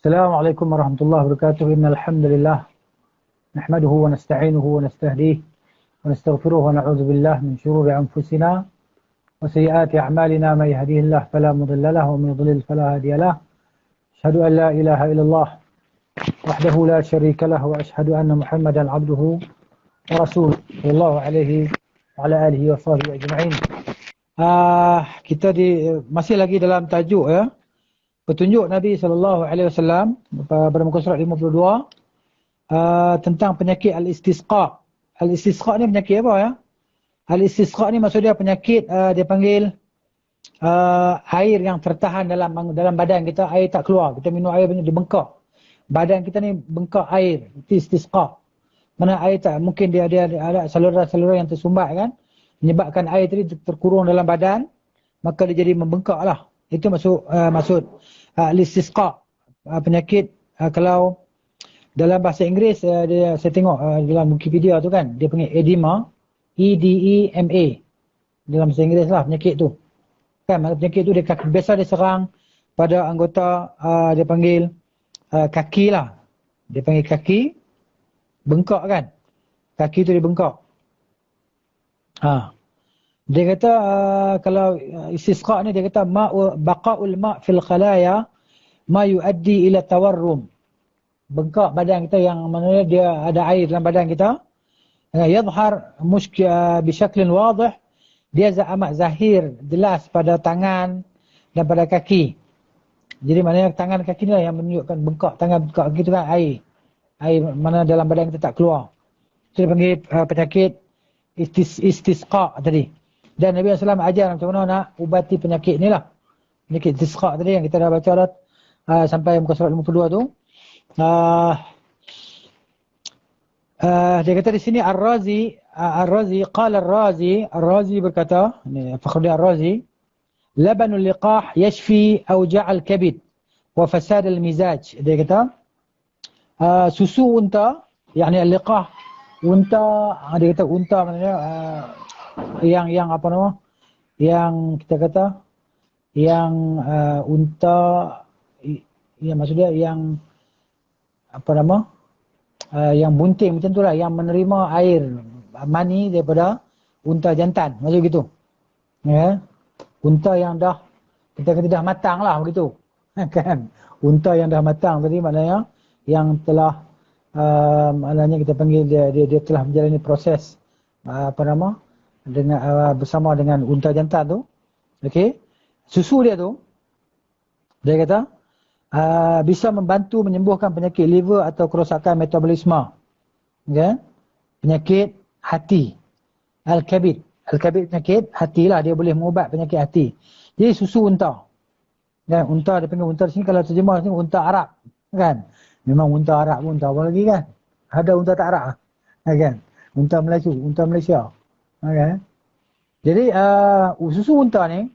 السلام عليكم ورحمة الله وبركاته. إن الحمد لله نحمده ونستعينه ونستهديه ونستغفره ونعوذ بالله من شرور أنفسنا وسيئات أعمالنا. من يهديه الله فلا مضل له ومن يضلل فلا هادي له. أشهد أن لا إله إلا الله وحده لا شريك له وأشهد أن محمدا عبده ورسوله صلى الله عليه وعلى آله وصحبه أجمعين. Masih lagi dalam tajuk petunjuk Nabi SAW pada muka surat 52 tentang penyakit al-istisqa. Al-istisqa ni penyakit apa ya? Al-istisqa ni maksud dia penyakit dia panggil air yang tertahan dalam badan kita, air tak keluar. Kita minum air dia bengkak. Badan kita ni bengkak air, itu istisqa. Mana air tak, mungkin dia ada saluran-saluran yang tersumbat kan, menyebabkan air tadi terkurung dalam badan, maka dia jadi membengkak lah. Itu maksud al-istisqa, penyakit. Kalau dalam bahasa Inggeris saya tengok dalam Wikipedia tu kan, dia panggil edema, E-D-E-M-A dalam bahasa Inggeris lah penyakit tu kan. Penyakit tu dia biasa dia serang pada anggota dia panggil kaki lah, dia panggil kaki bengkak kan, kaki tu dia bengkak. Dia kata kalau istisqa ni dia kata baqaul ma' fil khalaya ma yuaddi ila tawarrum. Bengkak badan kita yang mana dia ada air dalam badan kita. Yadhhar mushkil bishaklin wadih. Dia amat zahir, jelas pada tangan dan pada kaki. Jadi maknanya tangan kaki ni lah yang menunjukkan bengkak tangan, bengkak kaki tu kan air mana dalam badan kita tak keluar. Itu dia panggil penyakit istisqa tadi. Dan Nabi SAW ajar macam mana nak ubati penyakit ni lah. Penyakit istisqa tadi yang kita dah baca dah sampai muka surat 52 tu. Dia kata di sini Ar-Razi qala Ar-Razi berkata, ni Fakhruddin Ar-Razi, labanul liqah yashfi awja' al-kabid wa fasad al-mizaj. Dia kata susu unta, yakni al-liqah unta, dia kata unta maknanya yang apa nama, yang kita kata yang unta, ya maksudnya yang apa nama, yang bunting macam tu lah, yang menerima air mani daripada unta jantan, macam gitu ya. Unta yang dah kita kata dah matang lah begitu kan. Unta yang dah matang tadi maknanya yang telah maknanya kita panggil dia telah menjalani proses apa nama, dengan bersama dengan unta jantan tu. Okey, susu dia tu dia kata bisa membantu menyembuhkan penyakit liver atau kerosakan metabolisme, okay? Penyakit hati, al-kabid penyakit hati lah, dia boleh mengubat penyakit hati. Jadi susu unta, dan unta dia panggil unta di sini, kalau terjemah sini unta Arab kan. Memang unta Arab pun unta apa lagi kan, ada unta tak Arab kan, unta Malaysia okay. Jadi susu unta ni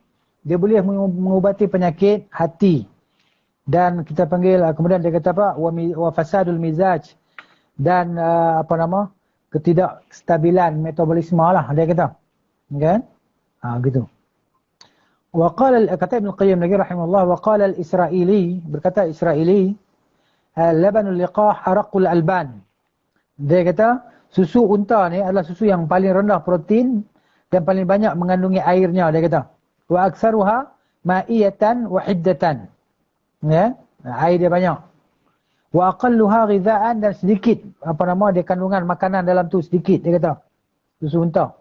dia boleh mengubati penyakit hati. Dan kita panggil kemudian dia kata apa, wa fasadul mizaj, dan apa nama, ketidakstabilan metabolisme lah dia kata kan. Gitu. Wa qala kata Ibn Qayyim lagi rahimahullah, wa qala al-Israili, berkata Israili, labanul liqah araqul alban. Dia kata susu unta ni adalah susu yang paling rendah protein dan paling banyak mengandungi airnya, dia kata. Wa aktsaruha ma'iyatan wa hiddatan. Ya, air dia banyak. Wa aqalluha ghidha'an, dan sedikit apa nama dia kandungan makanan dalam tu sedikit, dia kata. Susu unta.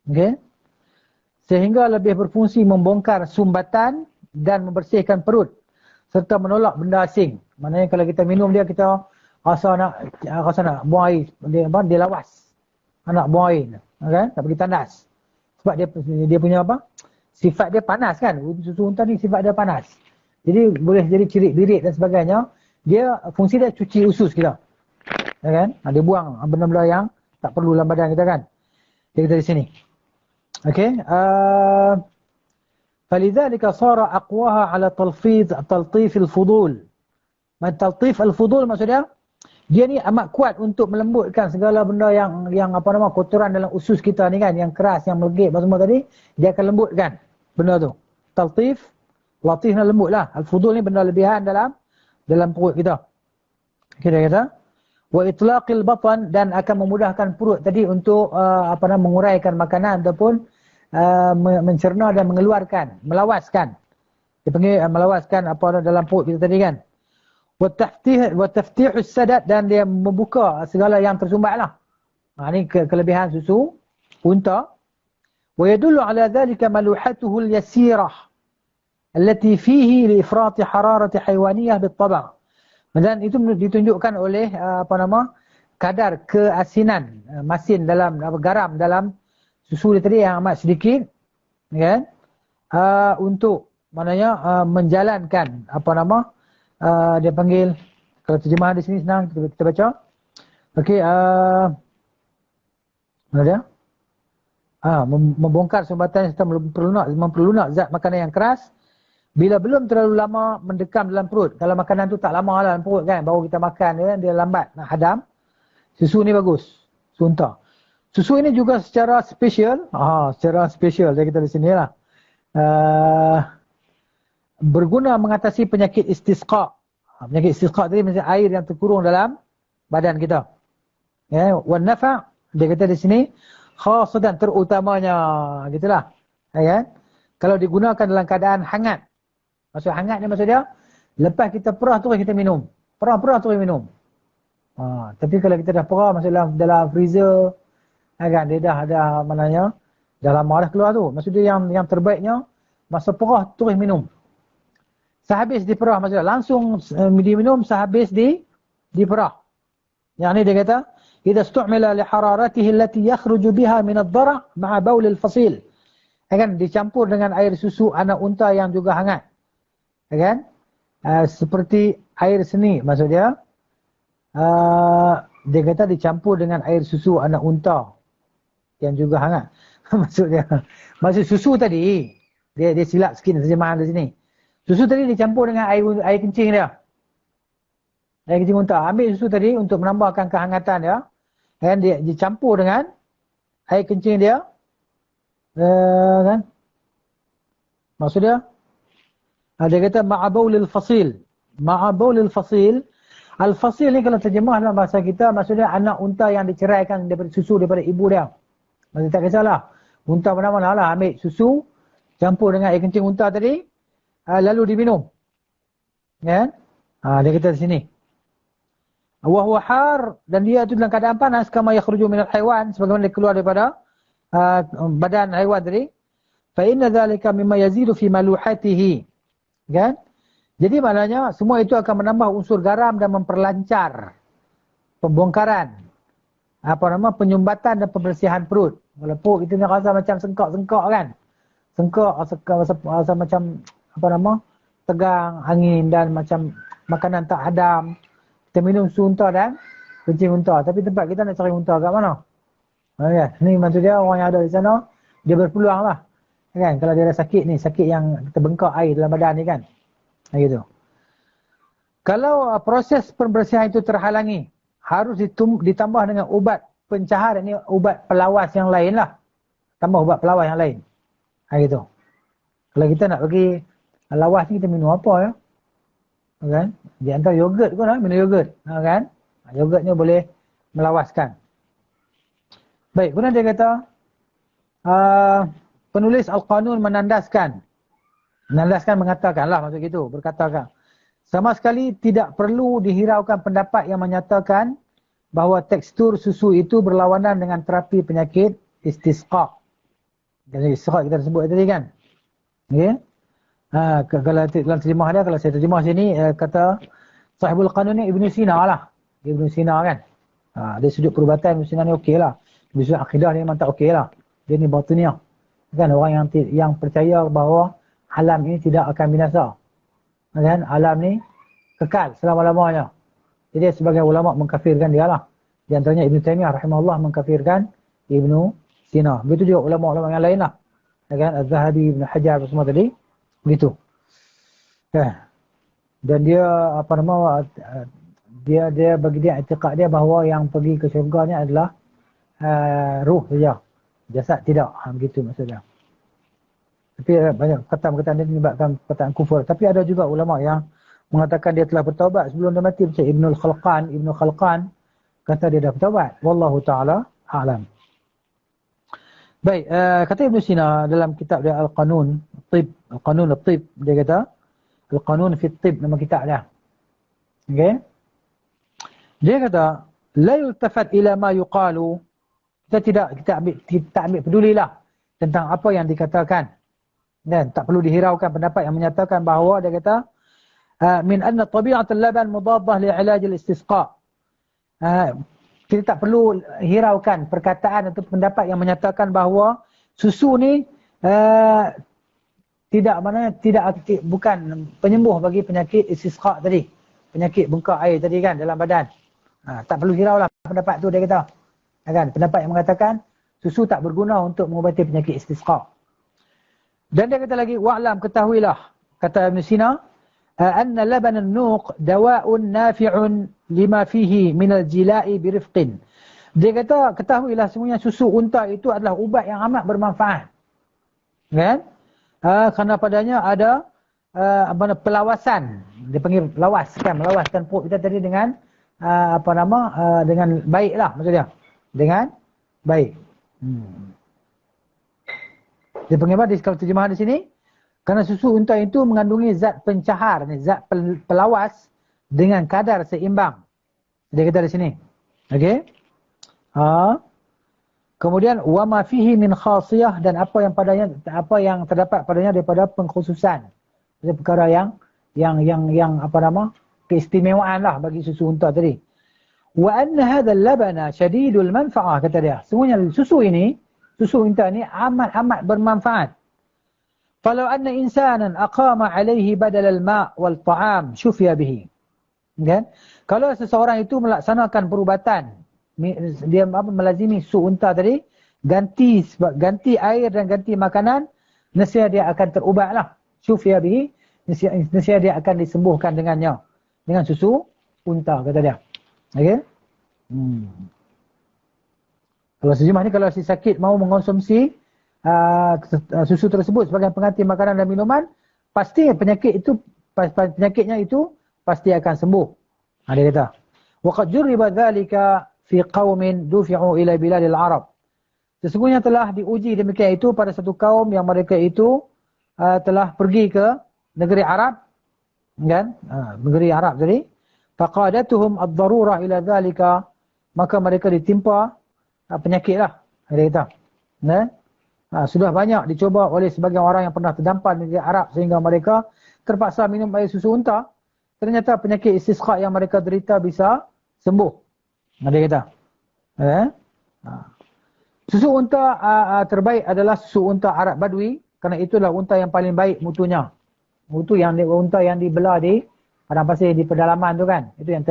Okey. Sehingga lebih berfungsi membongkar sumbatan dan membersihkan perut serta menolak benda asing. Maknanya kalau kita minum dia, kita rasa nak buang air, dia lawas. Nak buang air, kan? Tak pergi tandas. Sebab dia punya apa? Sifat dia panas kan. Susu unta ni sifat dia panas. Jadi boleh jadi cirit-birit dan sebagainya. Dia fungsi dia cuci usus kita. Ya kan? Dia buang benda-benda yang tak perlu dalam badan kita kan. Dia kata di sini. Okey. Falidzalika sara aqwaha ala taltif al-fudul. Taltif al-fudul maksudnya dia ni amat kuat untuk melembutkan segala benda yang apa nama, kotoran dalam usus kita ni kan, yang keras, yang melegit semua tadi, dia akan lembutkan benda tu. Taltif, latif dan lembut lah. Al-fudul ni benda lebihan dalam dalam perut kita. Kita kata wa itlaqil batan, dan akan memudahkan perut tadi untuk menguraikan makanan ataupun mencerna dan mengeluarkan, melawaskan. Dipanggil melawaskan apa dalam perut kita tadi kan. Wa taftihus sadad, dan dia membuka segala yang tersumbatlah. Ini kelebihan susu unta. Wa yadullu ala dhalika maluhatuhu al-yasirah allati fihi li ifrati hararati haywaniyah bit-tab'. Dan itu ditunjukkan oleh kadar keasinan masin dalam garam dalam susu dia tadi yang amat sedikit, kan? Untuk menjalankan dia panggil, kalau terjemah di sini senang kita baca. Okey, mana dia? Membongkar sumbatan serta memperlunak zat makanan yang keras bila belum terlalu lama mendekam dalam perut. Kalau makanan tu tak lama dalam perut kan, baru kita makan dia lambat nak hadam. Susu ni bagus, susu unta. Susu ini juga secara spesial, saya kata di sini lah. Berguna mengatasi penyakit istisqa. Penyakit istisqa tadi maksudnya air yang terkurung dalam badan kita. Ya, wan nafa', dia kata di sini khasatan, terutamanya, gitulah. Ya kan? Kalau digunakan dalam keadaan hangat. Maksud hangat ni maksud dia lepas kita perah terus kita minum. Perah terus minum. Tapi kalau kita dah perah maksud dalam freezer, kan, dia dah dah lama dah keluar tu. Maksud dia yang terbaiknya masa perah terus minum. Sehabis diperah maksudnya langsung diminum sehabis diperah. Yang ni dia kata idza istu'mila li hararatihi allati yakhruju biha min ad-dara' ma'a bawl al-fasil. Kan dicampur dengan air susu anak unta yang juga hangat. Kan? Seperti air seni maksud dia. Dia kata dicampur dengan air susu anak unta yang juga hangat. Maksud susu tadi dia silap sikit terjemahan di sini. Susu tadi dicampur dengan air kencing dia. Air kencing unta. Ambil susu tadi untuk menambahkan kehangatan dia. Dan dia dicampur dengan air kencing dia. Kan? Maksud dia? Dia kata ma'abaulil fasil. Ma'abaulil fasil. Al-fasil ni kalau terjemah dalam bahasa kita, maksudnya anak unta yang diceraikan daripada susu daripada ibu dia. Maksudnya tak kisahlah. Unta mana-mana lah ambil susu, campur dengan air kencing unta tadi, lalu diminum. Ya? Dia kata di sini. Wa huwa har, dan dia itu dalam keadaan panas kama yakhruju minal haiwan, sebagaimana dia keluar daripada badan haiwan tadi. Fa inna dhalika mimma yazidu fi maluhatihi. Kan? Jadi maknanya semua itu akan menambah unsur garam dan memperlancar pembongkaran penyumbatan dan pembersihan perut. Kalau perut kita ni rasa macam sengkak-sengkak kan. Sengkak rasa macam tegang, angin dan macam makanan tak hadam. Kita minum susu unta dan kencing unta. Tapi tempat kita nak cari unta kat mana? Ya, ni maksud dia orang yang ada di sana, dia berpeluang lah. Kan? Kalau dia ada sakit ni, sakit yang terbengkak air dalam badan ni kan. Gitu. Kalau proses pembersihan itu terhalangi, harus ditambah dengan ubat pencahar, ini ubat pelawas yang lain lah. Tambah ubat pelawas yang lain. Gitu. Kalau kita nak bagi lawas ni, kita minum apa ya? Kan? Di antara yogurt pun lah, minum yogurt. Kan? Yogurt ni boleh melawaskan. Baik, kemudian dia kata, penulis Al-Qanun menandaskan mengatakan lah maksud gitu, berkatakan sama sekali tidak perlu dihiraukan pendapat yang menyatakan bahawa tekstur susu itu berlawanan dengan terapi penyakit istisqa. Jadi istisqa kita sebut tadi kan. Okay? Kalau dalam terjemah dia, kalau saya terjemah sini kata Sahibul Qanun ni Ibn Sina lah. Ibn Sina kan. Dari sudut perubatan Ibn Sina ni okey lah. Dari sudut akidah ni memang tak okey lah. Dia ni batiniah. Kan orang yang percaya bahawa alam ini tidak akan binasa. Kan? Alam ni kekal selama-lamanya. Jadi sebagai ulama mengkafirkan dia lah. Di antaranya Ibn Taymiyah rahimahullah mengkafirkan Ibn Sina. Begitu juga ulama-ulama yang lain lah. Kan? Az-Zahabi, Ibn Hajar semua tadi. Begitu. Dan dia dia bagi dia i'tiqad dia bahawa yang pergi ke syurga ni adalah ruh saja. Jasad tidak. Begitu maksudnya. Tapi banyak perkataan dia menyebabkan perkataan kufur. Tapi ada juga ulama yang mengatakan dia telah bertaubat sebelum dia mati, macam Ibnu Khalqan kata dia dah bertaubat. Wallahu taala a'lam. Baik, kata Ibn Sina dalam kitab dia Al-Qanun At-Tib, dia kata Al-Qanun fi At-Tib, nama kitab dia. Okey. Dia kata la yultafat ila ma yuqalu, kita ambil pedulilah tentang apa yang dikatakan, dan tak perlu dihiraukan pendapat yang menyatakan bahawa dia kata min anna tabi'atul laban mudaddah li 'ilaj al-istisqa. Kita tak perlu hiraukan perkataan atau pendapat yang menyatakan bahawa susu ni bukan penyembuh bagi penyakit istisqa tadi, penyakit bengkak air tadi kan dalam badan. Tak perlu hiraulah pendapat tu, dia kata. Kan, pendapat yang mengatakan susu tak berguna untuk mengubati penyakit istisqa. Dan dia kata lagi, wa'lam, ketahuilah, kata Ibn Sina, anna laban an-nuq dawa'un nafi'un lima fihi minal jila'i birifqin. Dia kata, ketahuilah semuanya susu unta itu adalah ubat yang amat bermanfaat. Kan? Kerana padanya ada pelawasan. Dia panggil lawas kan, melawaskan perut kita tadi dengan dengan baiklah maksudnya. Dengan baik. Dia panggil apa? Kalau terjemahan di sini, kerana susu unta itu mengandungi zat pencahar, zat pelawas dengan kadar seimbang. Dia kata di sini. Okey. Kemudian wa ma fihi min khasiyah, dan apa yang terdapat padanya daripada pengkhususan. Itu perkara yang keistimewaan lah bagi susu unta tadi. Wa anna hadha al-labana shadidul manfa'ah, kata dia. Semuanya susu unta ni amat bermanfaat. Falau anna insanan aqama alaihi badal al-ma' wal ta'am syufiya bihi. Kan? Kalau seseorang itu melaksanakan perubatan, dia melazimi susu unta tadi, ganti air dan ganti makanan, nescaya dia akan terubatlah. Syufiya bihi, nescaya dia akan disembuhkan dengannya, dengan susu unta, kata dia. Okey. Kalau sejumlah ni, kalau si sakit mau mengonsumsi susu tersebut sebagai pengganti makanan dan minuman, pasti penyakitnya itu pasti akan sembuh. Dia kata, wa qad jurriba dhalika fi qaumin dufi'u ila biladil arab. Sesungguhnya telah diuji demikian itu pada satu kaum yang mereka itu telah pergi ke negeri Arab, kan? Negeri Arab tadi. Faqadatuhum ad-darurah ila dhalika, maka mereka ditimpa penyakitlah, dia kata. Sudah banyak dicoba oleh sebagian orang yang pernah terdampar di negeri Arab sehingga mereka terpaksa minum air susu unta. Ternyata penyakit istisqa yang mereka derita bisa sembuh. Dia kata. Susu unta terbaik adalah susu unta Arab Badui, kerana itulah unta yang paling baik mutunya. Unta yang dibelah di padang pasir di pedalaman tu kan. Itu yang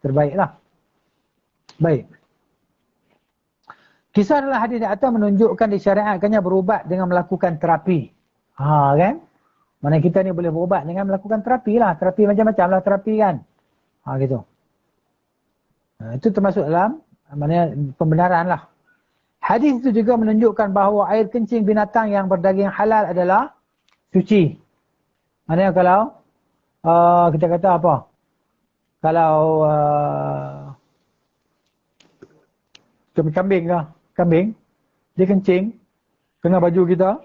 terbaik lah. Baik. Kisah dalam hadis di atas menunjukkan disyariatkannya berubat dengan melakukan terapi. Kan? Mana kita ni boleh berubat dengan melakukan terapi lah. Terapi macam-macam lah terapi kan. Gitu. Itu termasuk dalam pembenaran lah. Hadis itu juga menunjukkan bahawa air kencing binatang yang berdaging halal adalah suci. Maknanya kalau kita kata apa? Kalau kambing lah. Kambing, dia kencing, kena baju kita.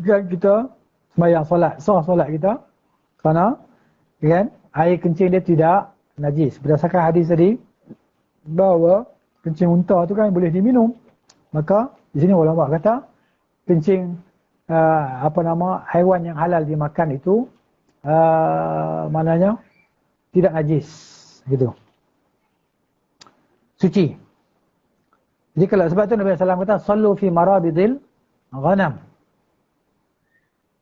Kita sembahyang solat kita. Kerana kan, air kencing dia tidak najis. Berdasarkan hadis tadi, bahawa kencing unta tu kan boleh diminum. Maka di sini ulama kata kencing haiwan yang halal dimakan itu maknanya tidak najis, gitu. Suci. Jadi kalau sebab tu Nabi SAW kata sallu fi marabidil ghanam.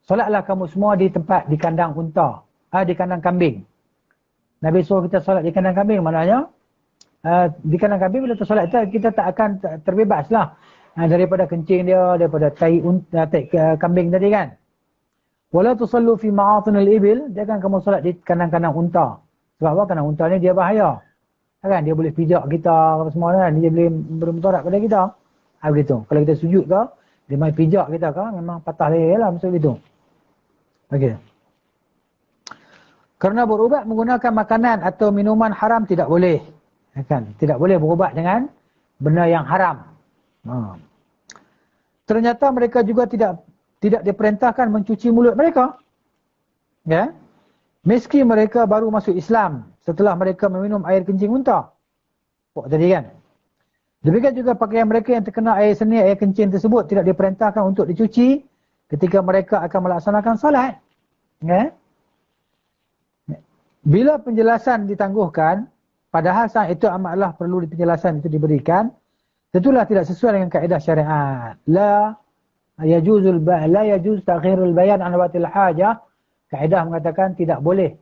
Solatlah kamu semua di tempat, di kandang unta, di kandang kambing. Nabi suruh kita solat di kandang kambing, maknanya di kandang kambing bila kita solat kita tak akan terbebaslah daripada kencing dia, daripada tai kambing tadi kan. Wala tusallu fi ma'atinil ibil, jangan kamu solat di kandang-kandang unta. Sebab apa? Kandang unta ni dia bahaya. Kan dia boleh pijak kita apa semua kan, dia boleh bermudarat pada kita. Begitu. Kalau kita sujud ke, dia main pijak kita ke, memang patah leher lah maksud itu. Okey. Kerana berubat menggunakan makanan atau minuman haram tidak boleh. Kan? Tidak boleh berubat dengan benda yang haram. Ternyata mereka juga tidak diperintahkan mencuci mulut mereka. Ya. Meski mereka baru masuk Islam setelah mereka meminum air kencing muntah. Tadi kan. Demikian juga pakaian mereka yang terkena air seni, air kencing tersebut tidak diperintahkan untuk dicuci ketika mereka akan melaksanakan salat. Ya. Bila penjelasan ditangguhkan, padahal saat itu amatlah perlu penjelasan itu diberikan, tentulah tidak sesuai dengan kaedah syariat. La yajuz ta'khirul bayan an waqtil hajah. Kaedah mengatakan tidak boleh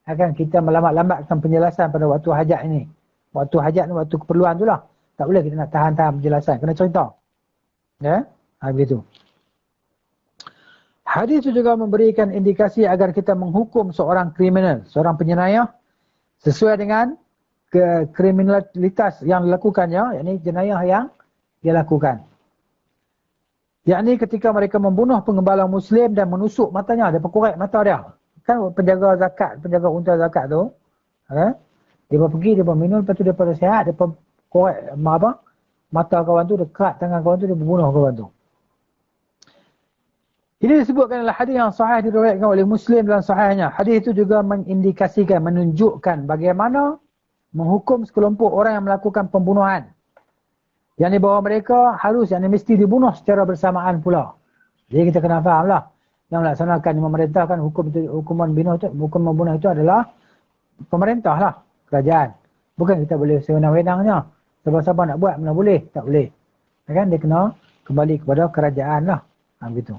akan kita melambat-lambatkan penjelasan pada waktu hajat ini. Waktu hajat ni waktu keperluan itulah. Tak boleh kita nak tahan-tahan penjelasan, kena cerita. Ya? Begitu. Hadis itu juga memberikan indikasi agar kita menghukum seorang kriminal, seorang penjenayah sesuai dengan kriminalitas yang dilakukannya, yakni jenayah yang dia lakukan. Yakni ketika mereka membunuh pengembala Muslim dan menusuk matanya, dia korek mata dia. Kan penjaga zakat, penjaga unta zakat tu, dia pergi, dia minum, lepas tu dia pada sihat, dia korek mata kawan tu, dekat tangan kawan tu, dia membunuh kawan tu. Ini disebutkan dalam hadis yang sahih diriwayatkan oleh Muslim dalam sahihnya. Hadis itu juga mengindikasikan, menunjukkan bagaimana menghukum sekelompok orang yang melakukan pembunuhan. Yang ni bahawa mereka harus, yang ni mesti dibunuh secara bersamaan pula. Jadi kita kena fahamlah. Yang melaksanakan, yang memerintahkan hukuman membunuh itu adalah pemerintah lah, kerajaan. Bukan kita boleh sewenang-wenangnya. Siapa-siapa nak buat, mana boleh, tak boleh. Kan dia kena kembali kepada kerajaan lah. Begitu.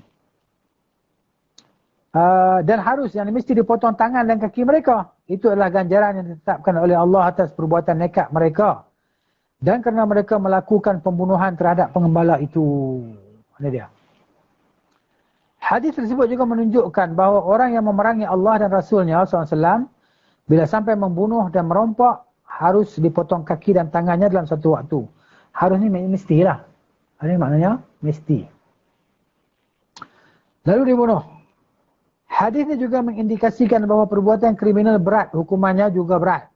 Dan harus, yang mesti dipotong tangan dan kaki mereka. Itu adalah ganjaran yang ditetapkan oleh Allah atas perbuatan nekat mereka. Dan kerana mereka melakukan pembunuhan terhadap pengembala itu. Ini dia. Hadis tersebut juga menunjukkan bahawa orang yang memerangi Allah dan Rasulnya SAW, bila sampai membunuh dan merompak, harus dipotong kaki dan tangannya dalam satu waktu. Harus ni mestilah. Ini maknanya mesti. Lalu dibunuh. Hadis ini juga mengindikasikan bahawa perbuatan kriminal berat, hukumannya juga berat.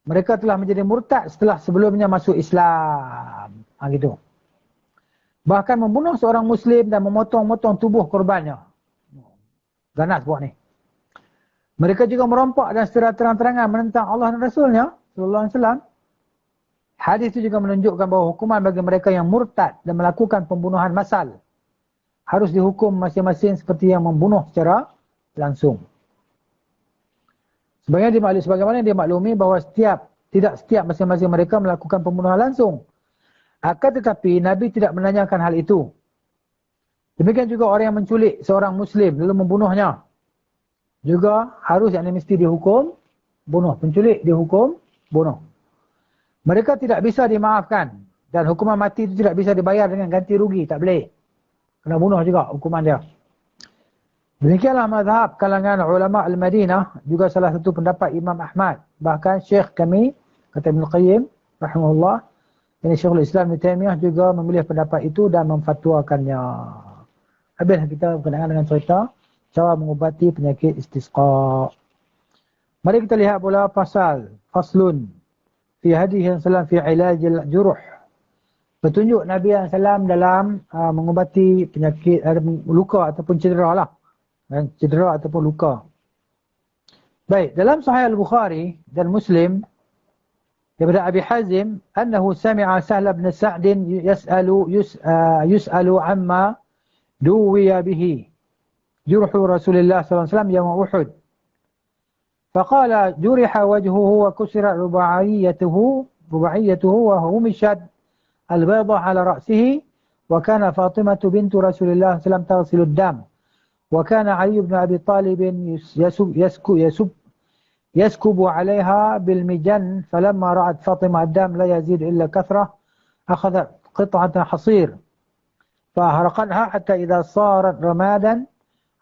Mereka telah menjadi murtad setelah sebelumnya masuk Islam. Gitu. Bahkan membunuh seorang Muslim dan memotong-motong tubuh korbannya. Ganas buat ni. Mereka juga merompak dan secara terang-terangan menentang Allah dan Rasulnya sallallahu alaihi wasallam. Hadis itu juga menunjukkan bahawa hukuman bagi mereka yang murtad dan melakukan pembunuhan massal harus dihukum masing-masing seperti yang membunuh secara langsung. Sebagaimana dimaklumi bahawa tidak setiap masing-masing mereka melakukan pembunuhan langsung. Akan tetapi Nabi tidak menanyakan hal itu. Demikian juga orang yang menculik seorang Muslim lalu membunuhnya. Juga harus, yang mesti dihukum bunuh. Penculik dihukum bunuh. Mereka tidak bisa dimaafkan. Dan hukuman mati itu tidak bisa dibayar dengan ganti rugi. Tak boleh. Kena bunuh juga hukuman dia. Demikianlah mazhab kalangan ulama al-Madinah, juga salah satu pendapat Imam Ahmad. Bahkan Syekh kami, kata Ibn Qayyim, rahimahullah, ini Syekhul Islam Ibn Taymiyah juga memilih pendapat itu dan memfatwakannya. Habis kita berkenaan dengan cerita cara mengubati penyakit istisqa. Mari kita lihat pula faslun fi hadis sallam fi ilajil juruh. Petunjuk Nabi SAW dalam mengubati penyakit luka ataupun cedera lah. Cedera ataupun luka. Baik, dalam Sahih Al-Bukhari dan Muslim daripada Abi Hazim, annahu sami'a Sahl bin Sa'd yus'alu amma duwiya bihi jurhu Rasulullah sallallahu alaihi wasallam yawm Uhud. فقال جرح وجهه وكسر رباعيته وهمشت البيضة على رأسه وكان فاطمة بنت رسول الله صلى الله عليه وسلم تغسل الدم وكان علي بن أبي طالب يسكب عليها بالمجن فلما رأت فاطمة الدم لا يزيد إلا كثرة أخذت قطعة حصير فأهرقتها حتى إذا صارت رمادا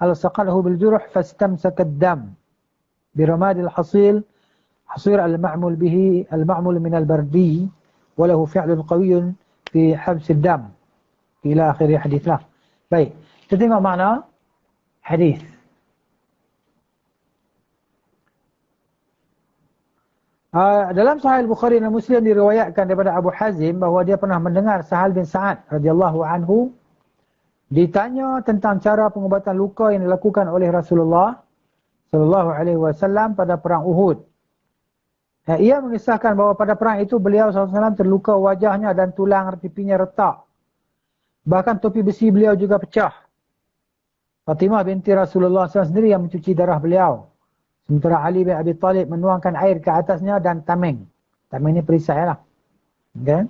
ألصقته بالجرح فاستمسك الدم برماد الحصير المعمول به المعمول من البردي وله فعل قوي في حبس الدم إلى آخر حديث له. Baik, kita tengok makna hadis. Dalam Sahih Bukhari dan Muslim diriwayatkan daripada Abu Hazim bahawa dia pernah mendengar Sahal bin Sa'ad radhiyallahu anhu ditanya tentang cara pengubatan luka yang dilakukan oleh Rasulullah sallallahu alaihi wasallam pada perang Uhud. Ia mengisahkan bahawa pada perang itu beliau sallallahu alaihi wasallam terluka wajahnya dan tulang pipinya retak. Bahkan topi besi beliau juga pecah. Fatimah binti Rasulullah SAW sendiri yang mencuci darah beliau. Sementara Ali bin Abi Talib menuangkan air ke atasnya dan tameng. Tameng ni perisai lah. Okay?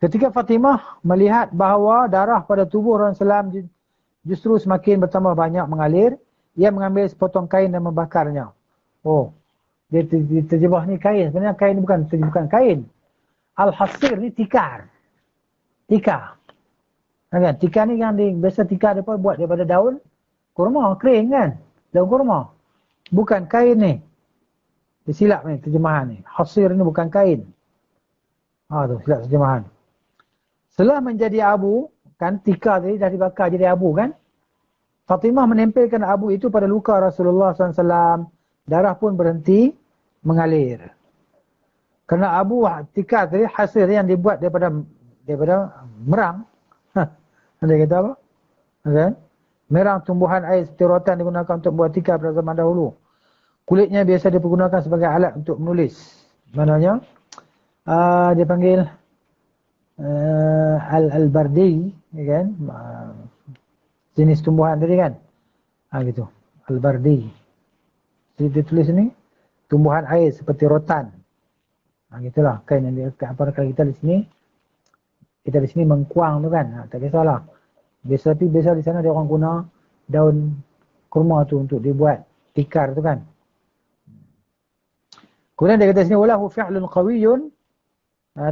Ketika Fatimah melihat bahawa darah pada tubuh Rasulullah SAW justru semakin bertambah banyak mengalir, ia mengambil sepotong kain dan membakarnya. Oh, dia terjebak ni kain. Sebenarnya kain ni bukan kain. Al-hasir ni tikar. Tikar. Kan? Tikar ni yang biasa tikar dia buat daripada daun kurma, kering kan? Daun kurma. Bukan kain ni. Dia silap ni terjemahan ni. Hasir ni bukan kain. Tu silap terjemahan. Setelah menjadi abu, kan tikar tadi dah dibakar jadi abu kan? Fatimah menempelkan abu itu pada luka Rasulullah SAW. Darah pun berhenti mengalir. Kerana abu tikar tadi hasil yang dibuat daripada merang. Anda kata apa? Okay. Merang tumbuhan air seperti rotan digunakan untuk buat tikar pada zaman dahulu. Kulitnya biasa dipergunakan sebagai alat untuk menulis. Maknanya dia panggil al-bardi, kan? Jenis tumbuhan tadi kan? Gitu. Al-bardi. Jadi dia tulis ni tumbuhan air seperti rotan. Gitulah kain yang kalau kita di sini mengkuang tu kan. Tak kisahlah. Biasa di sana dia orang guna daun kurma tu untuk dibuat tikar tu kan. Kemudian dia kata sini walahu fi'lun qawiyyun,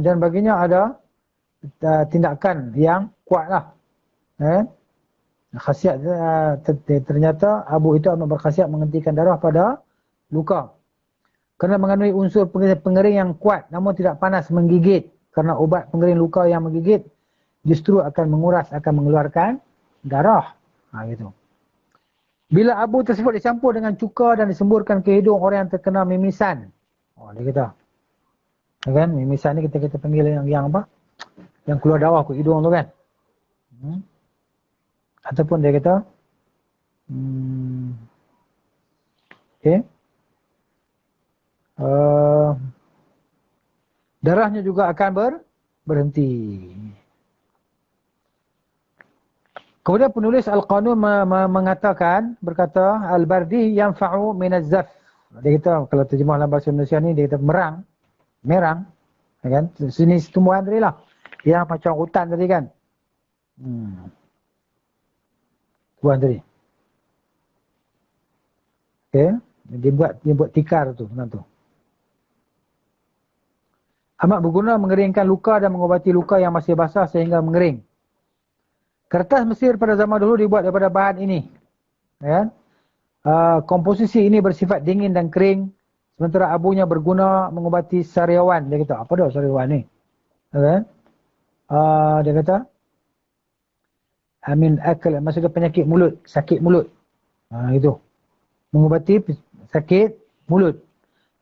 dan baginya ada tindakan yang kuatlah. Khasiat ternyata abu itu amat berkhasiat menghentikan darah pada luka. Kerana mengandungi unsur pengering yang kuat namun tidak panas menggigit. Kerana ubat pengering luka yang menggigit justru akan menguras, akan mengeluarkan darah. Gitu. Bila abu tersebut dicampur dengan cuka dan disemburkan ke hidung orang yang terkena mimisan. Dia kata. Kan? Mimisan ni kita panggil yang apa? Yang keluar darah ke hidung tu kan. Ataupun dia kata darahnya juga akan berhenti. Kemudian penulis Al-Qanun berkata al-bardi yanfa'u min az-zaf. Dia kata kalau terjemah dalam bahasa Indonesia ni dia kata merang kan? Jenis tumbuhan tadi lah. Yang macam hutan tadi kan. Tumbuhan tadi. Okey, dia buat tikar tu tu. Amat berguna mengeringkan luka dan mengobati luka yang masih basah sehingga mengering. Kertas Mesir pada zaman dulu dibuat daripada bahan ini. Ya. Komposisi ini bersifat dingin dan kering. Sementara abunya berguna mengobati sariawan. Dia kata, apa dah sariawan ni? Ya. Dia kata, amin akal, maksudnya penyakit mulut, sakit mulut. Itu. Mengobati sakit mulut.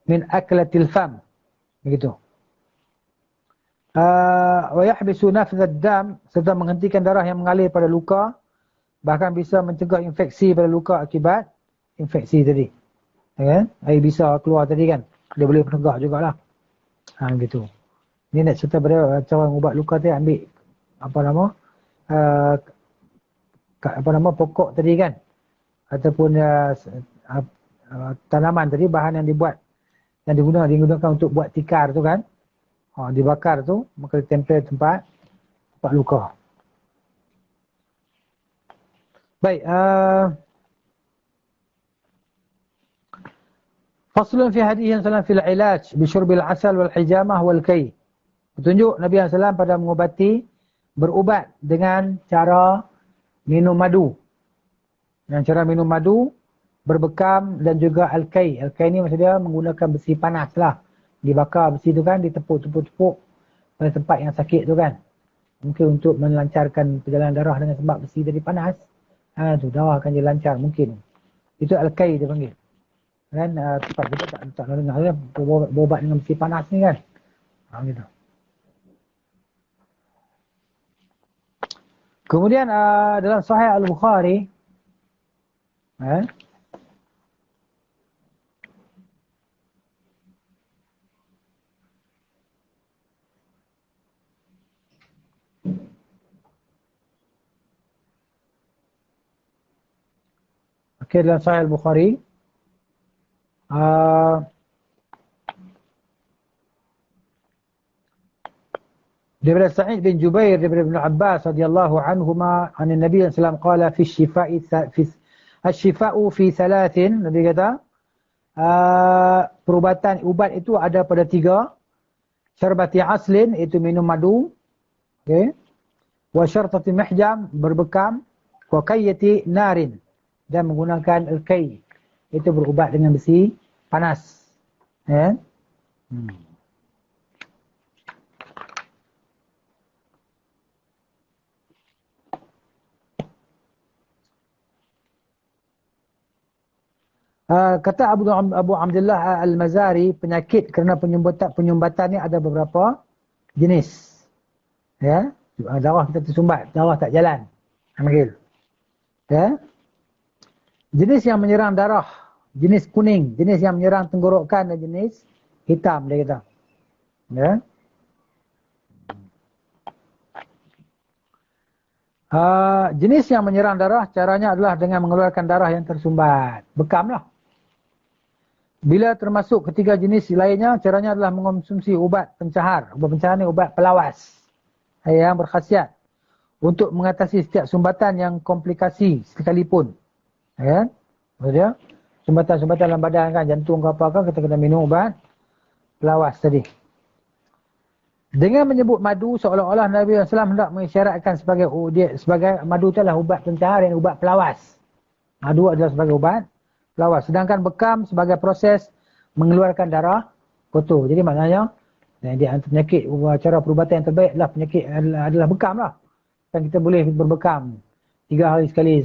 Min aklatil fam. Begitu. Wa yahbisu nafdhad dam, serta menghentikan darah yang mengalir pada luka, bahkan bisa mencegah infeksi pada luka akibat infeksi tadi. Ya, air bisa keluar tadi kan. Dia boleh penegah jugalah. Gitu. Ini nak cerita pada cara ubat luka tadi, ambil apa nama pokok tadi kan. Ataupun tanaman tadi, bahan yang digunakan untuk buat tikar tu kan. Dibakar tu, maka ditempel tempat luka. Baik. Faslun fi hadihi sallallahu fil ilaj bi syurbil asal wal hijamah wal kay. Petunjuk Nabi SAW pada mengobati, berubat dengan cara minum madu. Dengan cara minum madu, berbekam dan juga al-kay. Al-kay ni maksudnya menggunakan besi panas lah. Dibakar besi tu kan, ditepuk-tepuk pada tempat yang sakit tu kan. Mungkin untuk melancarkan perjalanan darah dengan sebab besi tadi panas. Tu darah akan jadi lancar mungkin. Itu al-kay dia panggil. Kan tempat kita tak dengar dia berubat dengan besi panas ni kan. Gitu. Kemudian dalam Sahih Al-Bukhari dalam Sahih Al-Bukhari daripada Sa'id bin Jubair daripada Ibn Abbas radhiyallahu anhuma an Nabi sallallahu alaihi wasallam qala fi syifai fi asy-syifa'u fi thalathin. Nabi kata perubatan ubat itu ada pada 3. Syarbati aslin itu minum madu, okey. Wa syartati mihjam berbekam, wa kayyati narin dan menggunakan al-kay itu berubat dengan besi panas. Ya. Kata Abu Abdullah Al-Mazari, penyakit kerana penyumbatan ni ada beberapa jenis. Ya, darah kita tersumbat, darah tak jalan. Ambil. Ya. Jenis yang menyerang darah, jenis kuning, jenis yang menyerang tenggorokan dan jenis hitam dia kata. Ya. Jenis yang menyerang darah caranya adalah dengan mengeluarkan darah yang tersumbat. Bekamlah. Bila termasuk ketiga jenis lainnya, caranya adalah mengonsumsi ubat pencahar. Ubat pencahar ni ubat pelawas yang berkhasiat untuk mengatasi setiap sumbatan yang komplikasi sekalipun. Ya, maksudnya sumbatan-sumbatan dalam badan kan, jantung ke apa kan, kita kena minum ubat pelawas tadi. Dengan menyebut madu, seolah-olah Nabi SAW hendak mengisyaratkan sebagai madu itu adalah ubat pencahar dan ubat pelawas. Madu adalah sebagai ubat pelawas. Sedangkan bekam sebagai proses mengeluarkan darah kotor. Jadi maknanya di antara penyakit, cara perubatan yang terbaik adalah bekam lah. Kan kita boleh berbekam 3 hari sekali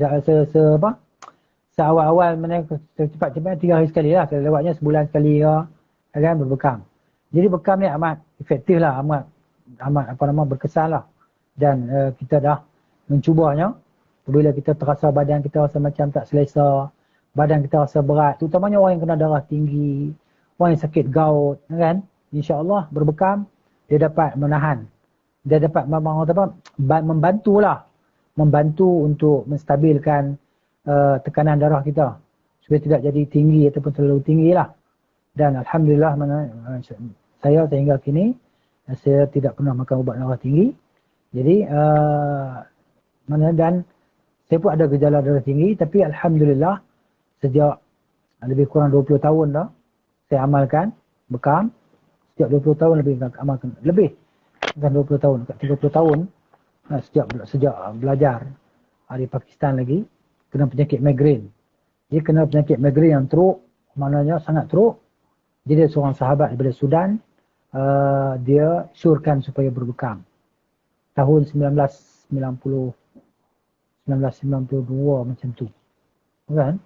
seawal-awal cepat-cepat 3 hari sekali lah. Lewatnya sebulan sekali kan berbekam. Jadi bekam ni amat efektif lah, amat berkesan lah. Dan kita dah mencubanya. Apabila kita terasa badan kita rasa macam tak selesa, badan kita rasa berat, terutamanya orang yang kena darah tinggi, orang yang sakit gout, kan? InsyaAllah berbekam, dia dapat menahan. Dia dapat membantulah. Membantu untuk menstabilkan tekanan darah kita. Supaya tidak jadi tinggi ataupun terlalu tinggi lah. Dan Alhamdulillah saya sehingga kini, saya tidak pernah makan ubat darah tinggi. Jadi, dan saya pun ada gejala darah tinggi, tapi Alhamdulillah, sejak lebih kurang 20 tahun dah, saya amalkan bekam. Setiap 20 tahun lebih amalkan. Lebih. Bukan 20 tahun. 30 tahun. Sejak belajar di Pakistan lagi, kena penyakit migrain. Dia kena penyakit migrain yang teruk. Maknanya sangat teruk. Jadi seorang sahabat daripada Sudan, dia syorkan supaya berbekam. Tahun 1992 macam tu. Kan?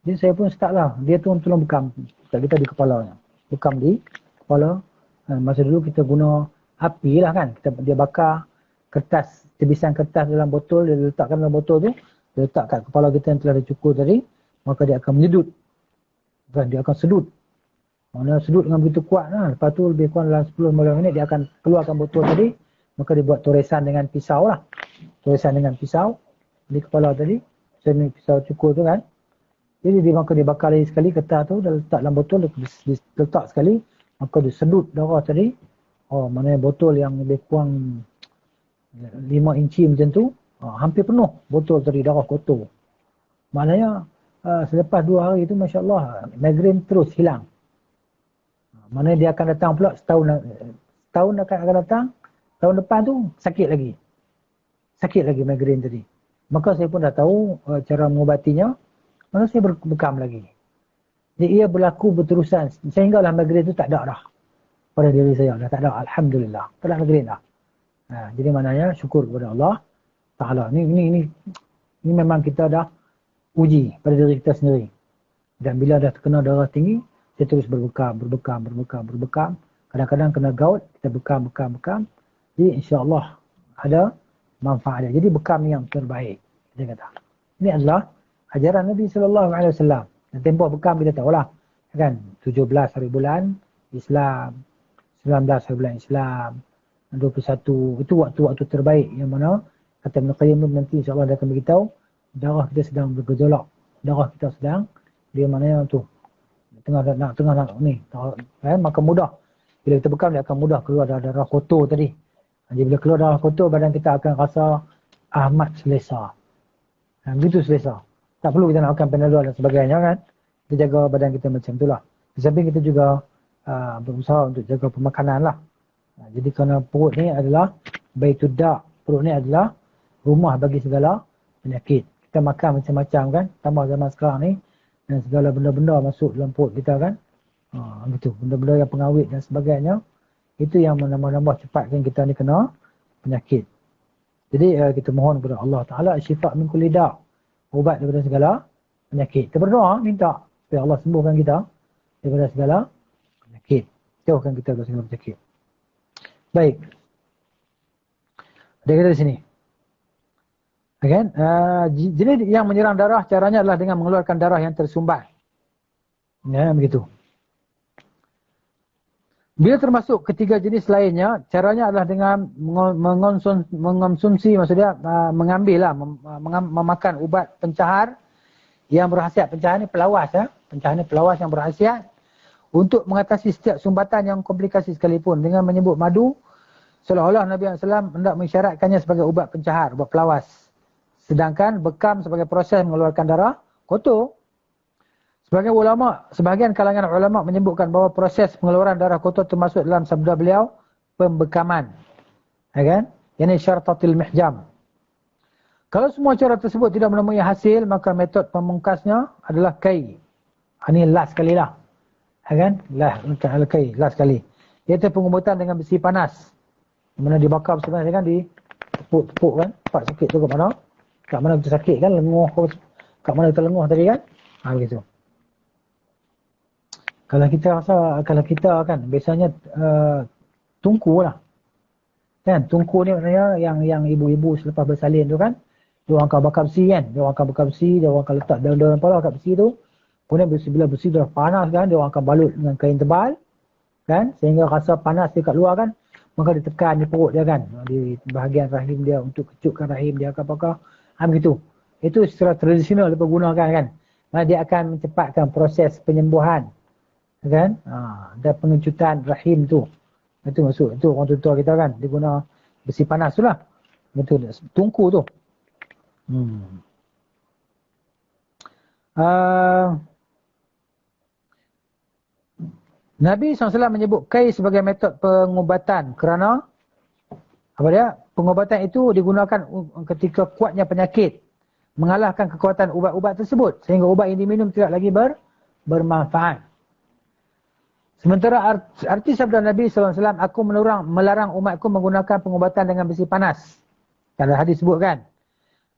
Jadi saya pun start lah. Dia tu tolong bekam kita di kepalanya. Bekam di kepala. Masa dulu kita guna api lah kan. Dia bakar kertas, tebisan kertas dalam botol. Dia letakkan dalam botol tu. Dia letak kat kepala kita yang telah dicukur tadi. Maka dia akan menyedut. Kan? Dia akan sedut. Mana sedut dengan begitu kuat lah. Lepas tu lebih kurang dalam 10-15 minit dia akan keluarkan botol tadi. Maka dia buat toresan dengan pisau lah. Toresan dengan pisau di kepala tadi. Macam pisau cukur tu kan. Jadi maka dia bakar lagi sekali kertas tu. Dia letak dalam botol. Dia letak sekali. Maka dia sedut darah tadi. Oh, maknanya botol yang lebih kurang 5 inci macam tu. Hampir penuh botol tadi darah kotor. Maknanya selepas 2 hari tu Masya Allah migrain terus hilang. Maknanya dia akan datang pula setahun akan datang. Tahun depan tu sakit lagi migrain tadi. Maka saya pun dah tahu cara mengubatinya. Maka saya berbekam lagi. Jadi ia berlaku berterusan sehinggalah migrain tu tak ada dah pada diri saya. Dah tak ada, Alhamdulillah. Tak ada migrain dah. Jadi maknanya syukur kepada Allah Ta'ala. Ini memang kita dah uji pada diri kita sendiri. Dan bila dah terkena darah tinggi, dia terus berbekam. Kadang-kadang kena gout, kita bekam. Jadi insya-Allah ada manfaat dia. Jadi bekam yang terbaik. Dia kata. Ini adalah ajaran Nabi sallallahu alaihi wasallam. Dan tempoh bekam kita tahulah. Kan 17 hari bulan Islam, 19 hari bulan Islam, 21 itu waktu-waktu terbaik yang mana kata Ibn Qayyim nanti insya-Allah dia akan beritahu darah kita sedang bergejolak. Darah kita sedang dia mana tu tengah nak ni. Maka mudah bila kita bekam dia akan mudah keluar darah kotor tadi. Jadi bila keluar darah kotor badan kita akan rasa amat selesa. Begitu selesa. Tak perlu kita nak makan Panadol dan sebagainya kan. Kita jaga badan kita macam itulah. Di samping kita juga berusaha untuk jaga pemakanan lah. Jadi kerana perut ni adalah baitud da'. Perut ni adalah rumah bagi segala penyakit. Kita makan macam-macam kan. Tambah zaman sekarang ni. Dan segala benda-benda masuk dalam perut kita kan. Gitu. Benda-benda yang pengawet dan sebagainya. Itu yang menambah-nambah cepatkan kita ni kena penyakit. Jadi kita mohon kepada Allah Ta'ala syifa' min kulli da'. Ubat daripada segala penyakit. Kita berdoa minta supaya Allah sembuhkan kita daripada segala penyakit. Jauhkan kita daripada segala penyakit. Baik. Ada kita di sini. Okay. Jenis yang menyerang darah caranya adalah dengan mengeluarkan darah yang tersumbat. Ya, begitu. Bila termasuk ketiga jenis lainnya, caranya adalah dengan mengonsumsi, maksudnya mengambil lah, memakan ubat pencahar yang berkhasiat. Pencahar ni pelawas ya. Pencahar ni pelawas yang berkhasiat untuk mengatasi setiap sumbatan yang komplikasi sekalipun. Dengan menyebut madu, seolah-olah Nabi SAW hendak mengisyaratkannya sebagai ubat pencahar, ubat pelawas. Sedangkan bekam sebagai proses mengeluarkan darah kotor. Sebahagian kalangan ulama menyebutkan bahawa proses pengeluaran darah kotor termasuk dalam sabda beliau pembekaman. Ya kan? Ini syartatil mihjam. Kalau semua cara tersebut tidak menemui hasil, maka metod pemungkasnya adalah kai. Ini last sekali lah. Ya kan? Kai, last sekali. Iaitu pengubutan dengan besi panas. Mana dibakar sebenarnya kan, ditepuk-tepuk kan. Tempat sakit tu kat mana? Kat mana kita sakit kan, lenguh. Kat mana kita lenguh tadi kan? Begitu. Kalau kita kan biasanya tungku lah. Kan tungku ni maknanya yang ibu-ibu selepas bersalin tu kan, dia orang akan bakar besi kan. Dia orang akan bakar besi, dia orang akan letak daun-daun pala kat besi tu. Kemudian bila besi dah panas kan, dia orang akan balut dengan kain tebal kan, sehingga rasa panas dia kat luar kan, maka ditekan di perut dia kan, di bahagian rahim dia untuk kecutkan rahim dia akan bakar. Begitu. Itu secara tradisional dia pergunakan kan. Dia akan mencepatkan proses penyembuhan. Kan? Dan pengecutan rahim tu. Itu maksud. Itu orang tua kita kan. Dia guna besi panas tu lah. Itu tungku tu. Nabi SAW menyebut kai sebagai metod pengubatan kerana apa dia? Pengubatan itu digunakan ketika kuatnya penyakit mengalahkan kekuatan ubat-ubat tersebut sehingga ubat yang diminum tidak lagi bermanfaat. Sementara arti sabda Nabi SAW, aku melarang umatku menggunakan pengubatan dengan besi panas. Ada hadis sebut kan.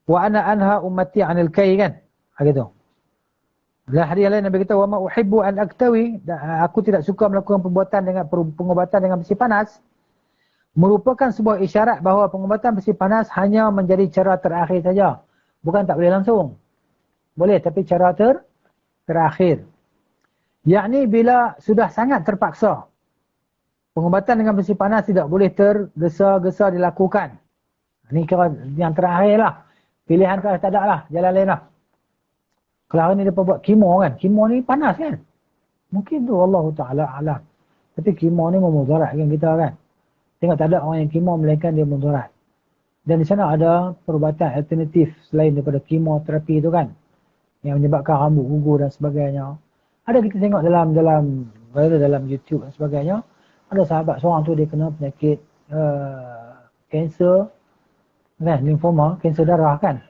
Wa ana anha ummati anil kai kan. Gitu. Dalam hadis lain Nabi kata, wa ma uhibbu an aktawi, aku tidak suka melakukan pengubatan dengan besi panas. Merupakan sebuah isyarat bahawa pengubatan besi panas hanya menjadi cara terakhir saja. Bukan tak boleh langsung. Boleh, tapi cara terakhir. Yakni bila sudah sangat terpaksa. Pengubatan dengan besi panas tidak boleh tergesa-gesa dilakukan. Ini kira yang terakhir lah. Pilihan kalau tak ada lah, jalan lain lah. Kalau hari ni dia buat kemo kan. Kemo ni panas kan. Mungkin tu Allah Ta'ala alam. Tapi kemo ni memudaratkan kita kan. Tengok tak ada orang yang kemo melainkan dia memudarat. Dan di sana ada perubatan alternatif selain daripada kemoterapi tu kan. Yang menyebabkan rambut gugur dan sebagainya. Ada kita tengok dalam YouTube dan sebagainya. Ada sahabat seorang tu dia kena penyakit kanser kan, limfoma, kanser darah kan.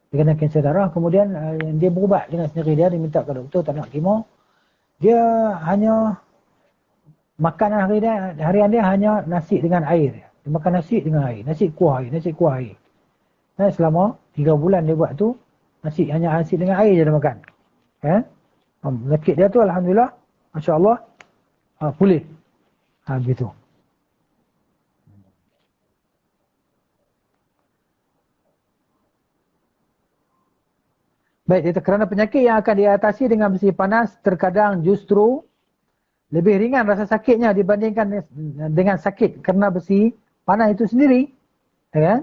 Dia kena kanser darah, kemudian dia berubat dengan sendiri dia minta ke doktor tak nak kemo. Dia hanya makanan harian dia hanya nasi dengan air. Dia makan nasi dengan air, nasi kuah air. Dan selama 3 bulan dia buat tu, hanya nasi dengan air je dia makan. Kan? Penyakit dia tu alhamdulillah, masya-Allah, pulih. Gitu. Baik, itu kerana penyakit yang akan diatasi dengan besi panas terkadang justru lebih ringan rasa sakitnya dibandingkan dengan sakit kerana besi panas itu sendiri. Ya kan?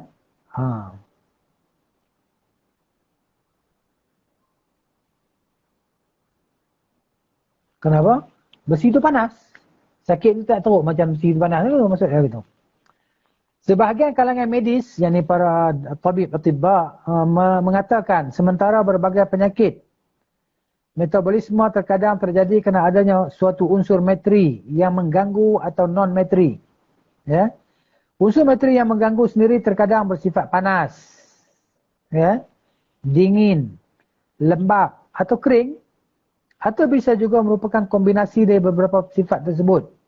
Kenapa? Besi itu panas. Sakit itu tak teruk macam besi itu panas. Itu maksudnya gitu. Sebahagian kalangan medis, yakni para tabib atibba, mengatakan sementara berbagai penyakit metabolisme terkadang terjadi kerana adanya suatu unsur materi yang mengganggu atau non-materi. Ya. Unsur materi yang mengganggu sendiri terkadang bersifat panas, ya, dingin, lembap atau kering, atau bisa juga merupakan kombinasi dari beberapa sifat tersebut.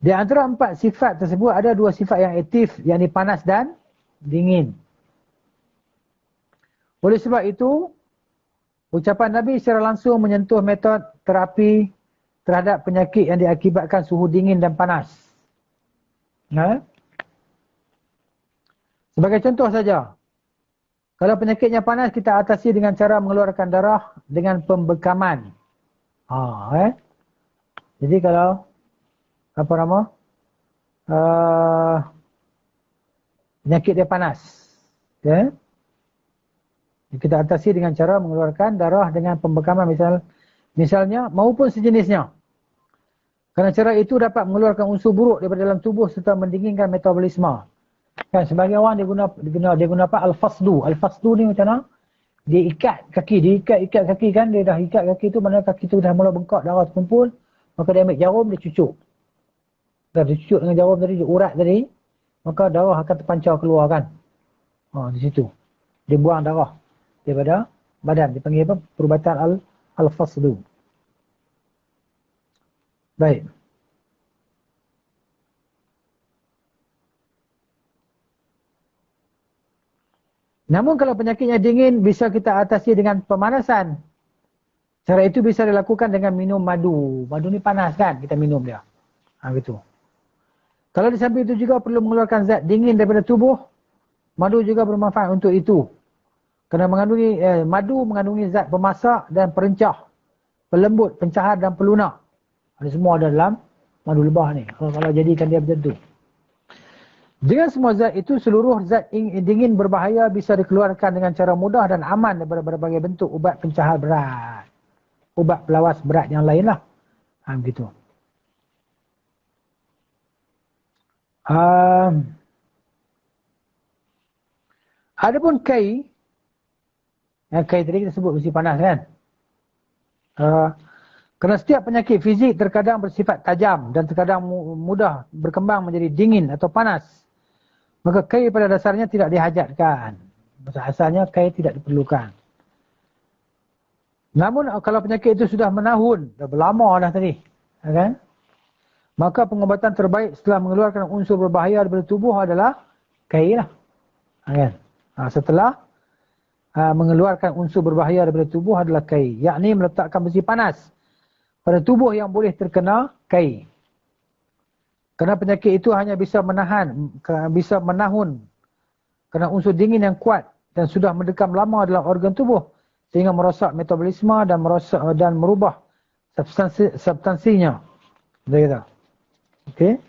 Di antara 4 sifat tersebut ada 2 sifat yang aktif, yakni panas dan dingin. Oleh sebab itu, ucapan Nabi secara langsung menyentuh metod terapi terhadap penyakit yang diakibatkan suhu dingin dan panas. Sebagai contoh saja, kalau penyakitnya panas, kita atasi dengan cara mengeluarkan darah dengan pembekaman. Jadi kalau penyakit dia panas, ya, kita atasi dengan cara mengeluarkan darah dengan pembekaman misalnya maupun sejenisnya. Kerana cara itu dapat mengeluarkan unsur buruk daripada dalam tubuh serta mendinginkan metabolisme. Kan sebagai orang dia guna apa? Al-fasdu. Al-fasdu ni macam mana? Dia ikat kaki kan, dia dah ikat kaki tu, mana kaki tu dah mula bengkak, darah terkumpul, maka dia ambil jarum, dia cucuk. Dah dia cucuk dengan jarum tadi, dia urat tadi, maka darah akan terpancar keluar kan. Di situ. Dia buang darah daripada badan. Dia panggil apa? Perubatan al-fasdu. Baik. Namun kalau penyakitnya dingin, bisa kita atasi dengan pemanasan. Cara itu bisa dilakukan dengan minum madu. Madu ni panas kan, kita minum dia. Gitu. Kalau di samping itu juga perlu mengeluarkan zat dingin daripada tubuh, madu juga bermanfaat untuk itu. Kerana madu mengandungi zat pemasak dan perencah, pelembut, pencahar dan pelunak. Ini semua ada dalam madu lebah ni. Kalau jadikan dia macam tu. Dengan semua zat itu, seluruh zat dingin berbahaya bisa dikeluarkan dengan cara mudah dan aman daripada berbagai bentuk ubat pencahar berat. Ubat pelawas berat yang lain lah. Begitu. Adapun kai, kai tadi kita sebut besi panas kan. Kerana setiap penyakit fizik terkadang bersifat tajam dan terkadang mudah berkembang menjadi dingin atau panas. Maka kai pada dasarnya tidak dihajatkan. Asalnya kai tidak diperlukan. Namun kalau penyakit itu sudah menahun, dah berlama dah tadi, kan? Maka pengobatan terbaik setelah mengeluarkan unsur berbahaya daripada tubuh adalah kai lah. Kan? Setelah mengeluarkan unsur berbahaya daripada tubuh adalah kai. Yakni meletakkan besi panas pada tubuh yang boleh terkena kai. Kerana penyakit itu hanya bisa menahun kerana unsur dingin yang kuat dan sudah mendekam lama dalam organ tubuh sehingga merosak metabolisme dan merubah substansinya. Betul. Okey.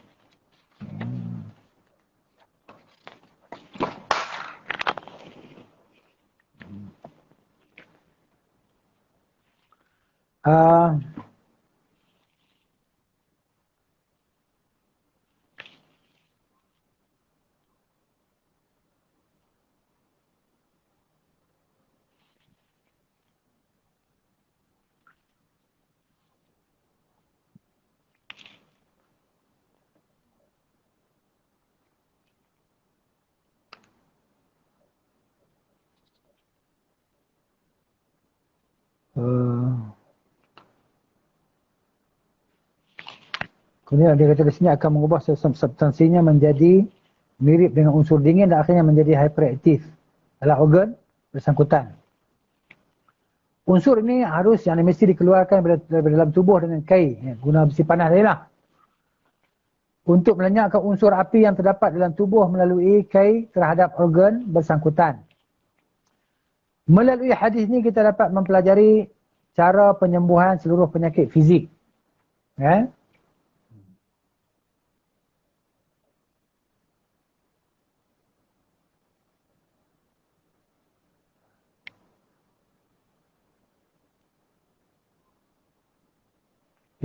Kemudian dia kata di sini akan mengubah substansinya menjadi mirip dengan unsur dingin dan akhirnya menjadi hyperaktif dalam organ bersangkutan. Unsur ini harus yang mesti dikeluarkan daripada dalam tubuh dengan kai. Guna besi panas tadi lah. Untuk melenyapkan unsur api yang terdapat dalam tubuh melalui kai terhadap organ bersangkutan. Melalui hadis ini kita dapat mempelajari cara penyembuhan seluruh penyakit fizik. Ya.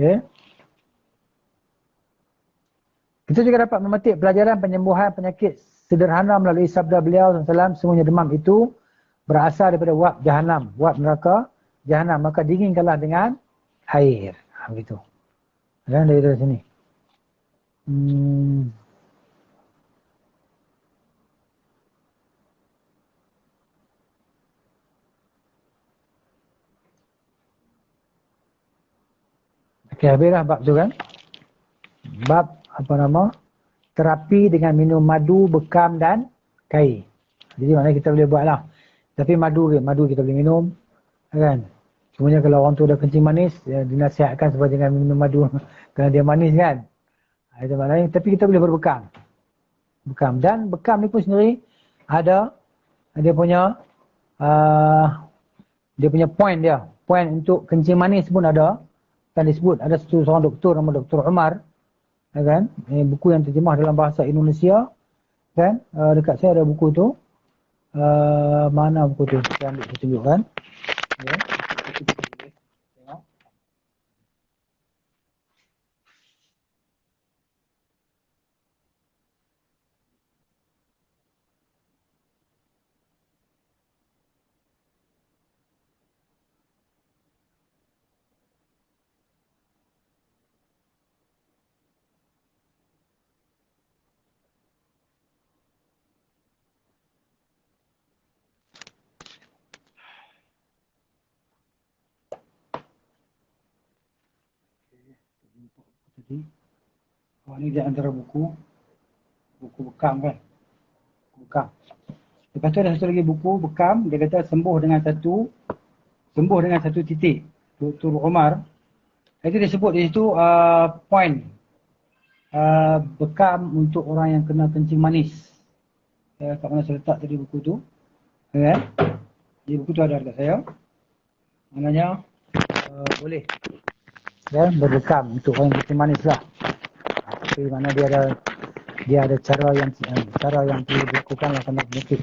Okay. Kita juga dapat memetik pelajaran penyembuhan penyakit sederhana melalui sabda beliau SAW, semuanya demam itu berasal daripada wab jahanam, wab neraka jahanam, maka dinginkanlah dengan air. Begitu. Dan dari sini. Okey, habislah bab tu kan. Bab apa nama? Terapi dengan minum madu, bekam dan kai. Jadi maknanya kita boleh buat lah. Tapi madu kita boleh minum. Kan? Semuanya kalau orang tu dah kencing manis, ya, dinasihatkan supaya jangan minum madu. Kerana dia manis kan. Itu maknanya. Tapi kita boleh berbekam. Bekam. Dan bekam ni pun sendiri ada dia punya point dia. Point untuk kencing manis pun ada. Kan disebut ada seorang doktor nama Dr. Umar. Kan? Buku yang terjemah dalam bahasa Indonesia. Kan? Dekat saya ada buku tu. Mana buku tu? Saya ambil, saya tunjukkan. Ya. Tengok. Tadi. Ini di antara buku bekam kan. Bekam. Lepas tu ada satu lagi buku bekam, dia kata sembuh dengan satu titik. Dr. Umar. Itu dia sebut di situ point bekam untuk orang yang kena kencing manis. Kat mana saya letak tadi buku tu. Ya. Jadi buku tu ada dekat saya. Maknanya boleh. Ya, berbekam untuk orang yang kencing manis lah. Tapi mana dia ada cara yang perlu dilakukan lah kena penyakit.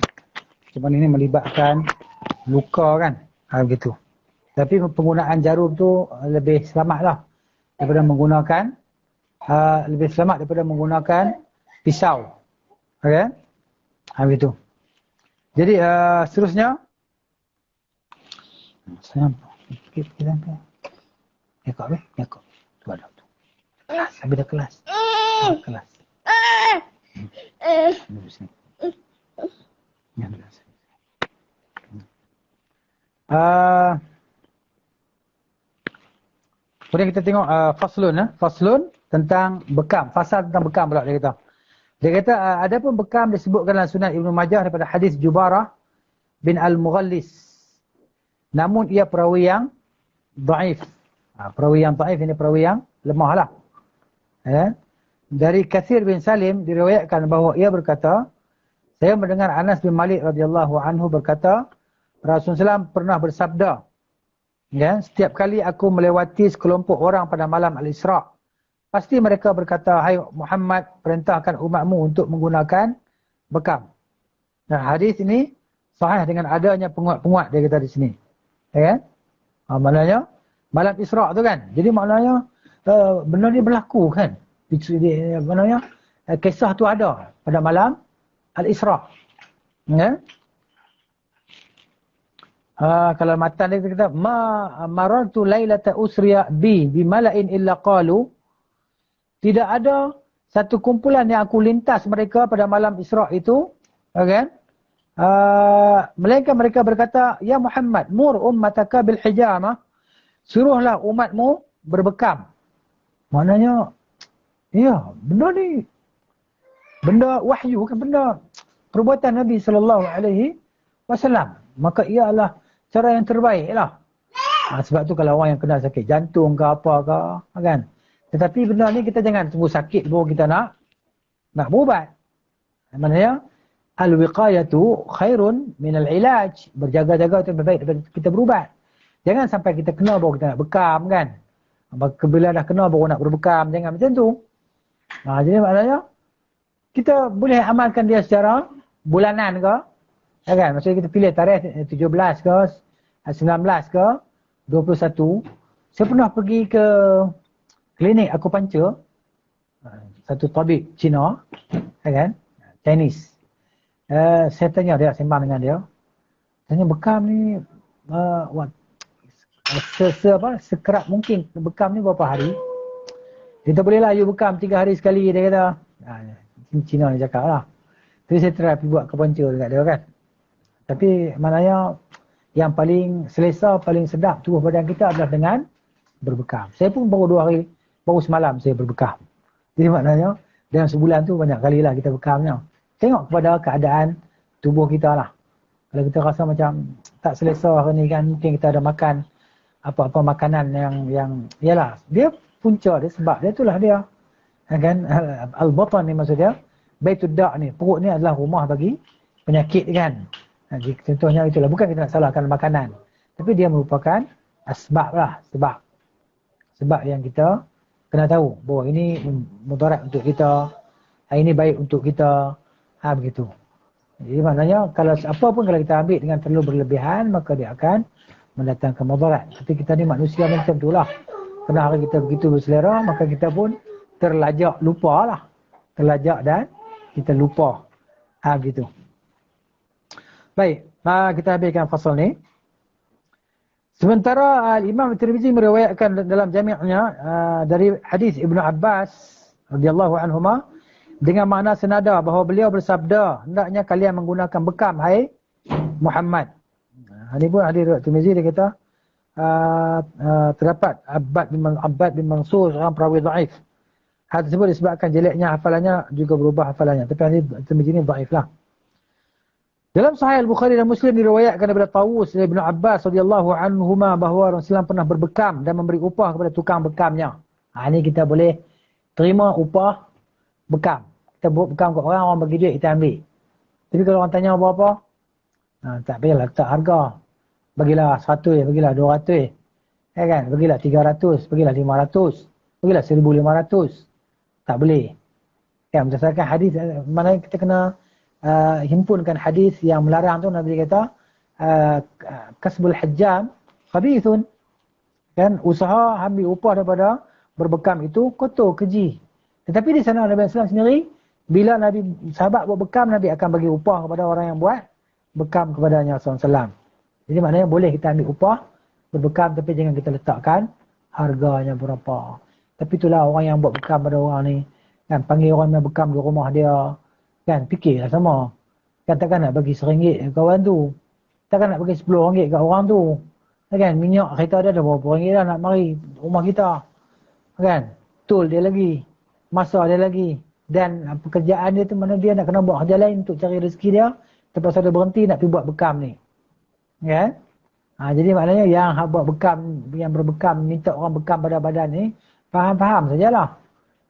Cuma ini melibatkan luka kan. Begitu. Tapi penggunaan jarum tu lebih selamat lah daripada menggunakan pisau. Okay? Begitu. Jadi seterusnya saya kita Yakub. Tu ada tu. Kelas, habis dah kelas. Kelas. Duduk sini. Yang kelas. Kemudian kita tengok faslun tentang bekam. Fasal tentang bekam pula dia kata. Dia kata ada pun bekam disebutkan dalam Sunan Ibnu Majah daripada hadis Jubarah bin Al-Mughallis. Namun ia perawi yang dhaif. Perawi yang dhaif ini perawi yang lemah lah. Ya. Dari Katsir bin Salim diriwayatkan bahawa ia berkata, saya mendengar Anas bin Malik radhiyallahu anhu berkata, Rasulullah SAW pernah bersabda, ya, setiap kali aku melewati sekelompok orang pada malam Al-Isra', pasti mereka berkata, hai Muhammad, perintahkan umatmu untuk menggunakan bekam. Nah, hadis ini sahih dengan adanya penguat-penguat dia kata di sini. Ya kan? Maknanya malam Isra' tu kan. Jadi maknanya benda ni berlaku kan. Maknanya kisah tu ada pada malam Al-Isra'. Ya. Kalau matan dia kata marartu lailata usriya bi mala'in illa qalu, tidak ada satu kumpulan yang aku lintas mereka pada malam Isra' itu, kan? Melainkan mereka berkata, ya Muhammad, mur ummataka bil hijamah, suruhlah umatmu berbekam. Maknanya, ya, benda ni benda wahyu, bukan benda perbuatan Nabi SAW. Maka ia adalah cara yang terbaik lah Sebab tu kalau orang yang kena sakit jantung ke apa ke, kan. Tetapi benda ni kita jangan tunggu sakit baru kita nak berubat. Maknanya al-wiqayatu khairun minal ilaj. Berjaga-jaga itu lebih baik daripada kita berubat. Jangan sampai kita kena baru kita nak bekam, kan. Bila dah kena baru nak berbekam, jangan macam tu. Jadi maknanya kita boleh amalkan dia secara bulanan ke, kan. Maksudnya kita pilih tarikh 17 ke, 19 ke, 21. Saya pernah pergi ke klinik akupunctur, satu tabib Cina, kan, Chinese. Saya tanya dia, sembang dengan dia. Tanya bekam ni sekerap mungkin bekam ni berapa hari? Kita bolehlah you bekam 3 hari sekali, dia kata. Cina ni cakap lah. Jadi saya try pergi buat akupunctur dekat dia, kan. Tapi maknanya yang paling selesa, paling sedap tubuh badan kita adalah dengan berbekam. Saya pun baru 2 hari, baru semalam saya berbekam. Jadi maknanya dalam sebulan tu banyak kali lah kita bekamnya. Tengok kepada keadaan tubuh kita lah. Kalau kita rasa macam tak selesa hari ni, kan, mungkin kita ada makan apa-apa makanan yang yalah, dia punca dia, sebab dia itulah dia. Kan, al-batan ni maksud dia, baitud da' ni, perut ni adalah rumah bagi penyakit, kan. Contohnya itulah, bukan kita nak salahkan makanan, tapi dia merupakan asbab lah, sebab yang kita kena tahu bahawa ini mudarat untuk kita, ini baik untuk kita, begitu. Jadi maknanya kalau apa pun kalau kita ambil dengan terlalu berlebihan, maka dia akan mendatangkan mudarat. Tapi kita ni manusia macam itulah. Kena hari kita begitu berselera, maka kita pun terlajak lupa lah. Terlajak dan kita lupa. Begitu. Baik, kita habiskan fasal ni. Sementara Imam Tirmizi meriwayatkan dalam jami'nya dari hadis Ibnu Abbas radhiyallahu anhuma dengan makna senada bahawa beliau bersabda, hendaknya kalian menggunakan bekam, hai Muhammad. Ini pun hadis Tirmizi, dia kata terdapat Abbad bin Mansur, seorang perawi dhaif. Hal tersebut disebabkan jeleknya hafalannya, juga berubah hafalannya. Tapi hadis Tirmizi ini dhaif lah. Dalam Sahih Al-Bukhari dan Muslim diriwayatkan daripada Tawus dari Ibnu Abbas radhiyallahu anhuma bahawa Rasulullah pernah berbekam dan memberi upah kepada tukang bekamnya. Ini kita boleh terima upah bekam. Kita buat bekam kat orang, orang bagi duit, kita ambil. Tapi kalau orang tanya berapa, tak payahlah letak harga. Bagilah 100, bagilah 200. Kan? Bagilah 300, bagilah 500, bagilah 1,500. Tak boleh. Kan, berdasarkan hadis, mana kita kena himpunkan hadis yang melarang tu. Nabi kata kasbul hajjam khabithun, kan, usaha ambil upah daripada berbekam itu kotor, keji. Tetapi di sana Nabi SAW sendiri, bila Nabi sahabat buat bekam, Nabi akan bagi upah kepada orang yang buat bekam kepadanya SAW. Jadi maknanya boleh kita ambil upah berbekam, tapi jangan kita letakkan harganya berapa. Tapi itulah orang yang buat bekam pada orang ni, kan, panggil orang yang bekam di rumah dia, kan, fikirlah sama. Kan, takkan nak bagi RM1 kawan tu, takkan nak bagi RM10 kat orang tu, kan. Minyak kereta dia dah berapa ringgit dah nak mari rumah kita, kan. Tol dia lagi, masa dia lagi, dan pekerjaan dia tu mana dia nak kena buat kerja lain untuk cari rezeki dia, terpaksa dia berhenti nak pergi buat bekam ni, kan. Jadi maknanya yang buat bekam, yang berbekam, minta orang bekam pada badan ni, faham-faham sajalah,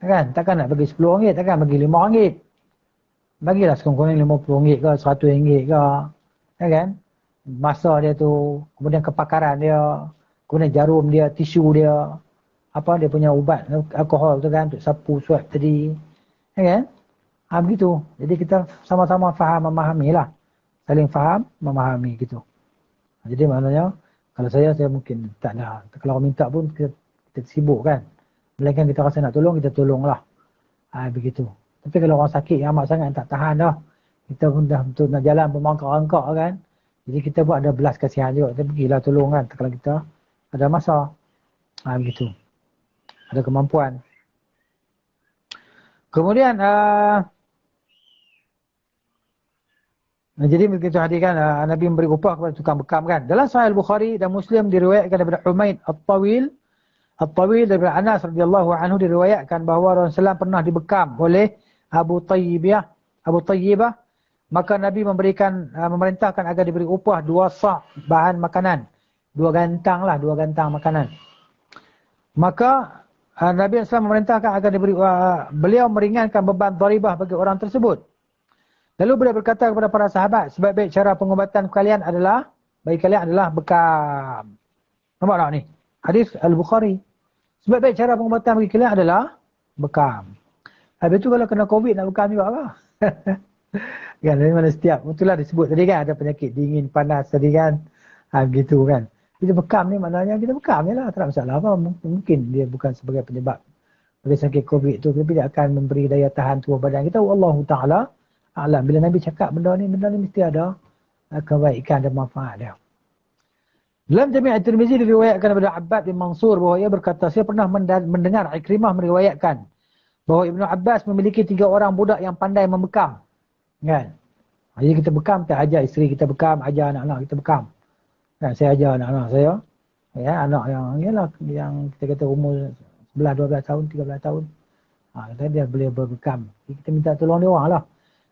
kan. Takkan nak bagi RM10, takkan bagi RM5. Bagilah sekurang-kurangnya RM50 ke, RM100 ke, kan. Masa dia tu, kemudian kepakaran dia, kemudian jarum dia, tisu dia, apa dia punya ubat alkohol tu, kan, untuk sapu swab tadi, kan. Begitu. Jadi kita sama-sama faham, memahami lah. Saling faham, memahami gitu. Jadi maknanya, kalau saya mungkin tak ada. Kalau orang minta pun kita sibuk, kan. Melainkan kita rasa nak tolong, kita tolonglah. Begitu. Tapi kalau orang sakit yang amat sangat tak tahan dah, kita pun dah untuk nak jalan bermangkak-rangkak, kan. Jadi kita pun ada belas kasihan juga. Kita pergilah tolong, kan, kalau kita ada masa. Begitu. Ada kemampuan. Kemudian jadi begitu hadirkan Nabi memberi upah kepada tukang bekam, kan. Dalam Sahih Al-Bukhari dan Muslim diriwayatkan daripada Humaid At-Tawil daripada Anas radhiyallahu anhu diriwayatkan bahawa Rasulullah pernah dibekam oleh Abu Tayyibah, maka Nabi memerintahkan agar diberi upah 2 sa' bahan makanan 2 gantang lah, 2 gantang makanan. Maka Nabi SAW memerintahkan agar beliau meringankan beban dharibah bagi orang tersebut. Lalu beliau berkata kepada para sahabat, sebaik-baik cara pengobatan kalian adalah, bagi kalian adalah bekam. Nampak tak ni? Hadis Al-Bukhari. Sebaik-baik cara pengobatan bagi kalian adalah bekam. Habis tu kalau kena COVID nak bekam juga apa? Kan, dari mana setiap, itulah disebut tadi kan, ada penyakit dingin, panas tadi kan. Gitu kan. Kita bekam ni maknanya kita bekam je lah. Tak ada masalah apa. Mungkin dia bukan sebagai penyebab bagi sakit COVID tu. Tapi dia akan memberi daya tahan tubuh badan kita. Wallahu ta'ala a'lam. Bila Nabi cakap benda ni mesti ada kebaikan dan manfaat dia. Dalam Jami' At-Tirmizi diriwayatkan daripada Abbad bin Mansur bahawa ia berkata, saya pernah mendengar Ikrimah meriwayatkan bahawa Ibnu Abbas memiliki 3 orang budak yang pandai membekam. Kan? Jadi kita bekam, kita ajar isteri kita bekam, ajar anak-anak kita bekam. Kan, saya ajar anak-anak saya, ya, anak yang kita kata umur 11, 12 tahun, 13 tahun. Dia boleh berbekam. Kita minta tolong dia orang lah.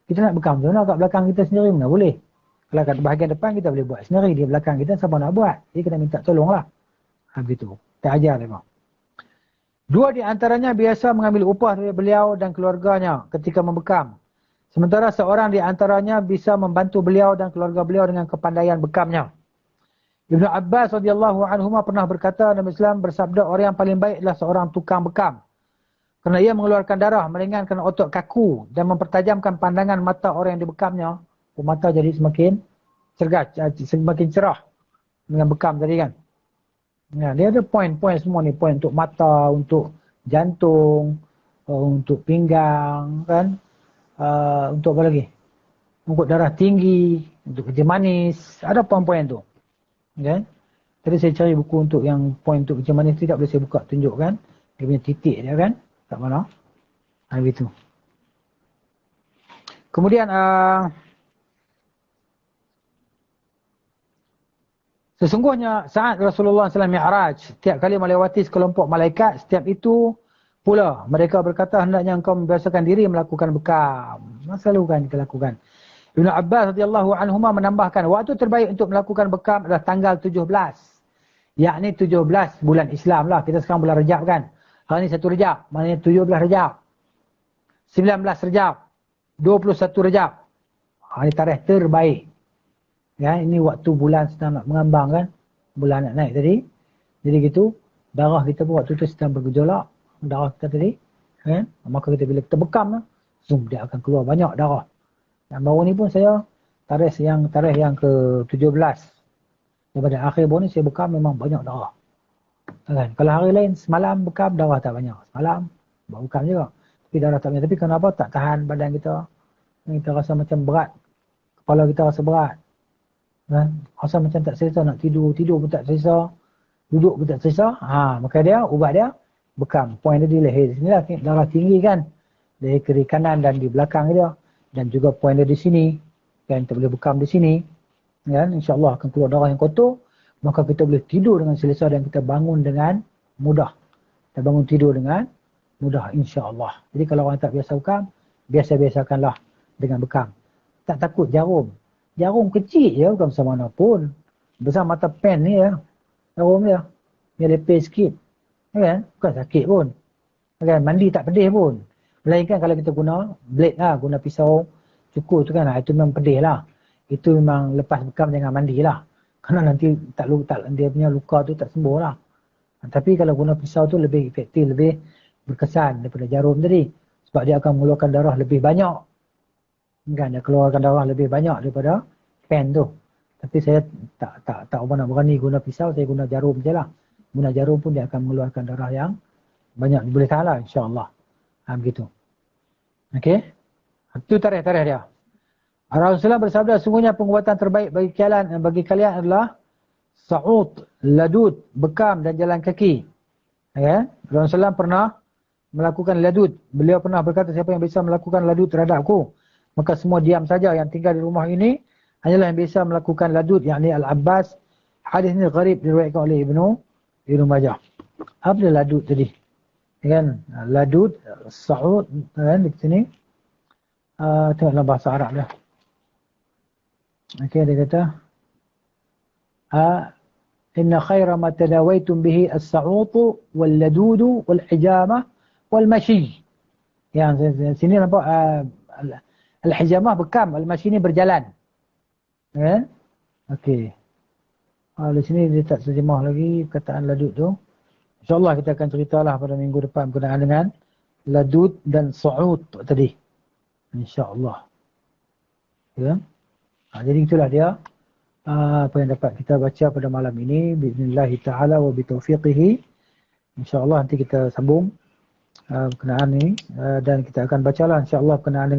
Kita nak bekam tu, nak kat belakang kita sendiri mana boleh. Kalau kat bahagian depan kita boleh buat sendiri, di belakang kita siapa nak buat. Jadi kita minta tolong lah. Begitu. Kita ajar dia. 2 di antaranya biasa mengambil upah dari beliau dan keluarganya ketika membekam. Sementara seorang di antaranya bisa membantu beliau dan keluarga beliau dengan kepandaian bekamnya. Ibnu Abbas radhiyallahu anhuma pernah berkata, Nabi Islam bersabda, orang yang paling baik adalah seorang tukang bekam. Kerana ia mengeluarkan darah, meringankan otot kaku dan mempertajamkan pandangan mata orang yang dibekamnya. Mata jadi semakin cergas, semakin cerah dengan bekam tadi kan. Ya, dia ada poin-poin semua ni, poin untuk mata, untuk jantung, untuk pinggang kan. Untuk apa lagi? Untuk darah tinggi, untuk kerja manis, ada poin-poin tu. Kan? Tadi saya cari buku untuk yang poin untuk kerja manis tu, tak boleh saya buka tunjuk kan. Dia punya titik dia kan. Tak mana. Begitu. Kemudian sesungguhnya saat Rasulullah SAW Mi'raj, setiap kali melewati sekelompok malaikat, setiap itu pula mereka berkata, hendaknya engkau membiasakan diri melakukan bekam. Selalu kan kita lakukan. Ibnu Abbas radhiyallahu anhuma menambahkan, waktu terbaik untuk melakukan bekam adalah tanggal 17. Yakni 17 bulan Islam lah. Kita sekarang bulan Rejab kan. Hari ni 1 Rejab. Maknanya 17 Rejab. 19 Rejab. 21 Rejab. Ini tarikh terbaik. Ya, ini waktu bulan sedang nak mengambang kan. Bulan nak naik tadi. Jadi gitu, darah kita pun waktu tu sedang bergejolak. Darah kita tadi. Kan? Maka kita bila kita bekam, zoom, dia akan keluar banyak darah. Dan baru ni pun saya tarikh yang ke-17. Daripada akhir baru ni saya bekam memang banyak darah. Kan? Kalau hari lain semalam bekam darah tak banyak. Semalam buat bekam juga. Tapi darah tak banyak. Tapi kenapa tak tahan badan kita? Kita rasa macam berat. Kepala kita rasa berat. Kan? Rasa macam tak selesa nak tidur. Tidur pun tak selesa. Duduk pun tak selesa. Maka dia, ubat dia bekam. Poin dia di leher. Di sini lah darah tinggi kan. Leher kiri kanan dan di belakang dia. Dan juga poin dia di sini. Kan, kita boleh bekam di sini. Kan? InsyaAllah akan keluar darah yang kotor. Maka kita boleh tidur dengan selesa dan kita bangun dengan mudah. Kita bangun tidur dengan mudah insya-Allah. Jadi kalau orang tak biasa bekam, biasa-biasakanlah dengan bekam. Tak takut jarum. Jarum kecil je, bukan besar mana pun. Besar mata pen ni ya. Jarum dia. Dia lepis sikit. Kan? Bukan sakit pun. Kan? Mandi tak pedih pun. Melainkan kalau kita guna blade lah, guna pisau cukur tu kan, itu memang pedih lah. Itu memang lepas bekam jangan mandi lah. Kerana nanti dia punya luka tu tak sembuh lah. Tapi kalau guna pisau tu lebih efektif, lebih berkesan daripada jarum tadi. Sebab dia akan mengeluarkan darah lebih banyak. Kan, dia keluarkan darah lebih banyak daripada pen tu. Tapi saya tak nak berani guna pisau, saya guna jarum je lah. Guna jarum pun dia akan mengeluarkan darah yang banyak. Boleh tahan lah insyaAllah. Begitu. Okey. Itu tarikh-tarikh dia. Rasulullah bersabda, sungguhnya pengobatan terbaik bagi kalian adalah sa'ud, ladud, bekam dan jalan kaki. Ya? Rasulullah pernah melakukan ladud. Beliau pernah berkata, siapa yang bisa melakukan ladud terhadapku, maka semua diam saja. Yang tinggal di rumah ini hanyalah yang bisa melakukan ladud, yakni Al-Abbas. Hadis ini gharib diriwayatkan oleh Ibnu Majah. Apa dia ladud tadi? Kan? Ladud, sa'ud, kan? Di sini. Tengoklah bahasa Arab dia. Okey, dia kata inna khaira ma tadawaitum bihi as-sa'utu wal-ladudu wal-hijamah wal-mashi. Yang sini nampak al-hijamah bekam, al-mashi ni berjalan. Kan? Okey. Di sini dia tak terjemah lagi perkataan ladud tu. InsyaAllah kita akan ceritalah pada minggu depan berkenaan dengan ladud dan sa'ud tadi. InsyaAllah. Ya. Jadi itulah dia apa yang dapat kita baca pada malam ini. Bismillahi ta'ala wa bitaufiqihi. InsyaAllah nanti kita sambung berkenaan ini. Dan kita akan bacalah insyaAllah berkenaan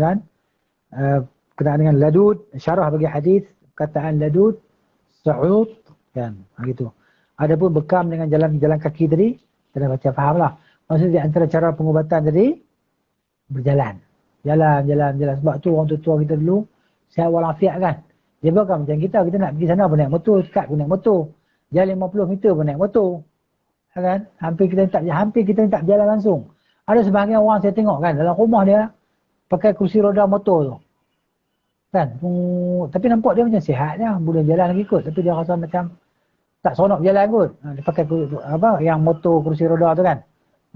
dengan ladud. Syarah bagi hadis perkataan ladud, sa'ud. Kan, gitu. Adapun bekam dengan jalan kaki tadi, kita dah baca fahamlah. Maksudnya antara cara pengubatan tadi berjalan. Jalan. Sebab tu orang tua kita dulu sihat walafiat kan. Dia bukan macam kita nak pergi sana pun naik motor, dekat pun naik motor. Jalan 50 meter pun naik motor. Kan? Hampir kita tak berjalan langsung. Ada sebahagian orang saya tengok kan dalam rumah dia pakai kursi roda motor tu. Kan? Tapi nampak dia macam sihat je, boleh jalan lagi kot, tapi dia rasa macam tak seronok berjalan kot. Dia pakai yang motor kursi roda tu kan.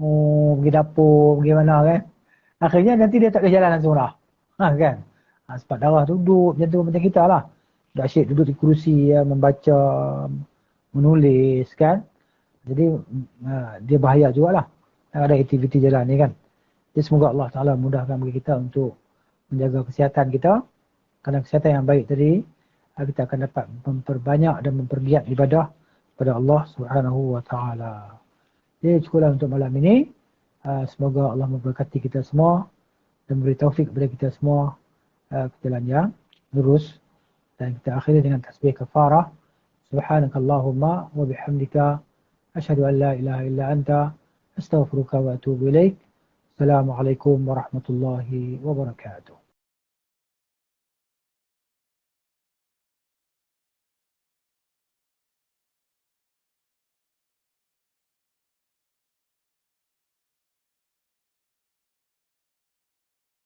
Pergi dapur, pergi mana kan. Akhirnya nanti dia tak boleh jalan langsung lah. Kan. Sebab darah duduk macam kita lah. Dah asyik duduk di kursi, membaca, menulis kan. Jadi dia bahaya jugalah. Ada aktiviti jalan ni kan. Jadi semoga Allah Ta'ala mudahkan bagi kita untuk menjaga kesihatan kita. Kerana kesihatan yang baik tadi, kita akan dapat memperbanyak dan mempergiat ibadah kepada Allah Subhanahu wa Ta'ala. Jadi cukuplah untuk malam ini. Semoga Allah memberkati kita semua dan beri taufik kepada kita semua ke jalan yang lurus. Dan kita akhiri dengan tasbih kafarah. Subhanakallahumma wa bihamdika asyhadu an la ilaha illa anta astaghfiruka wa atubu ilaik. Assalamualaikum warahmatullahi wabarakatuh.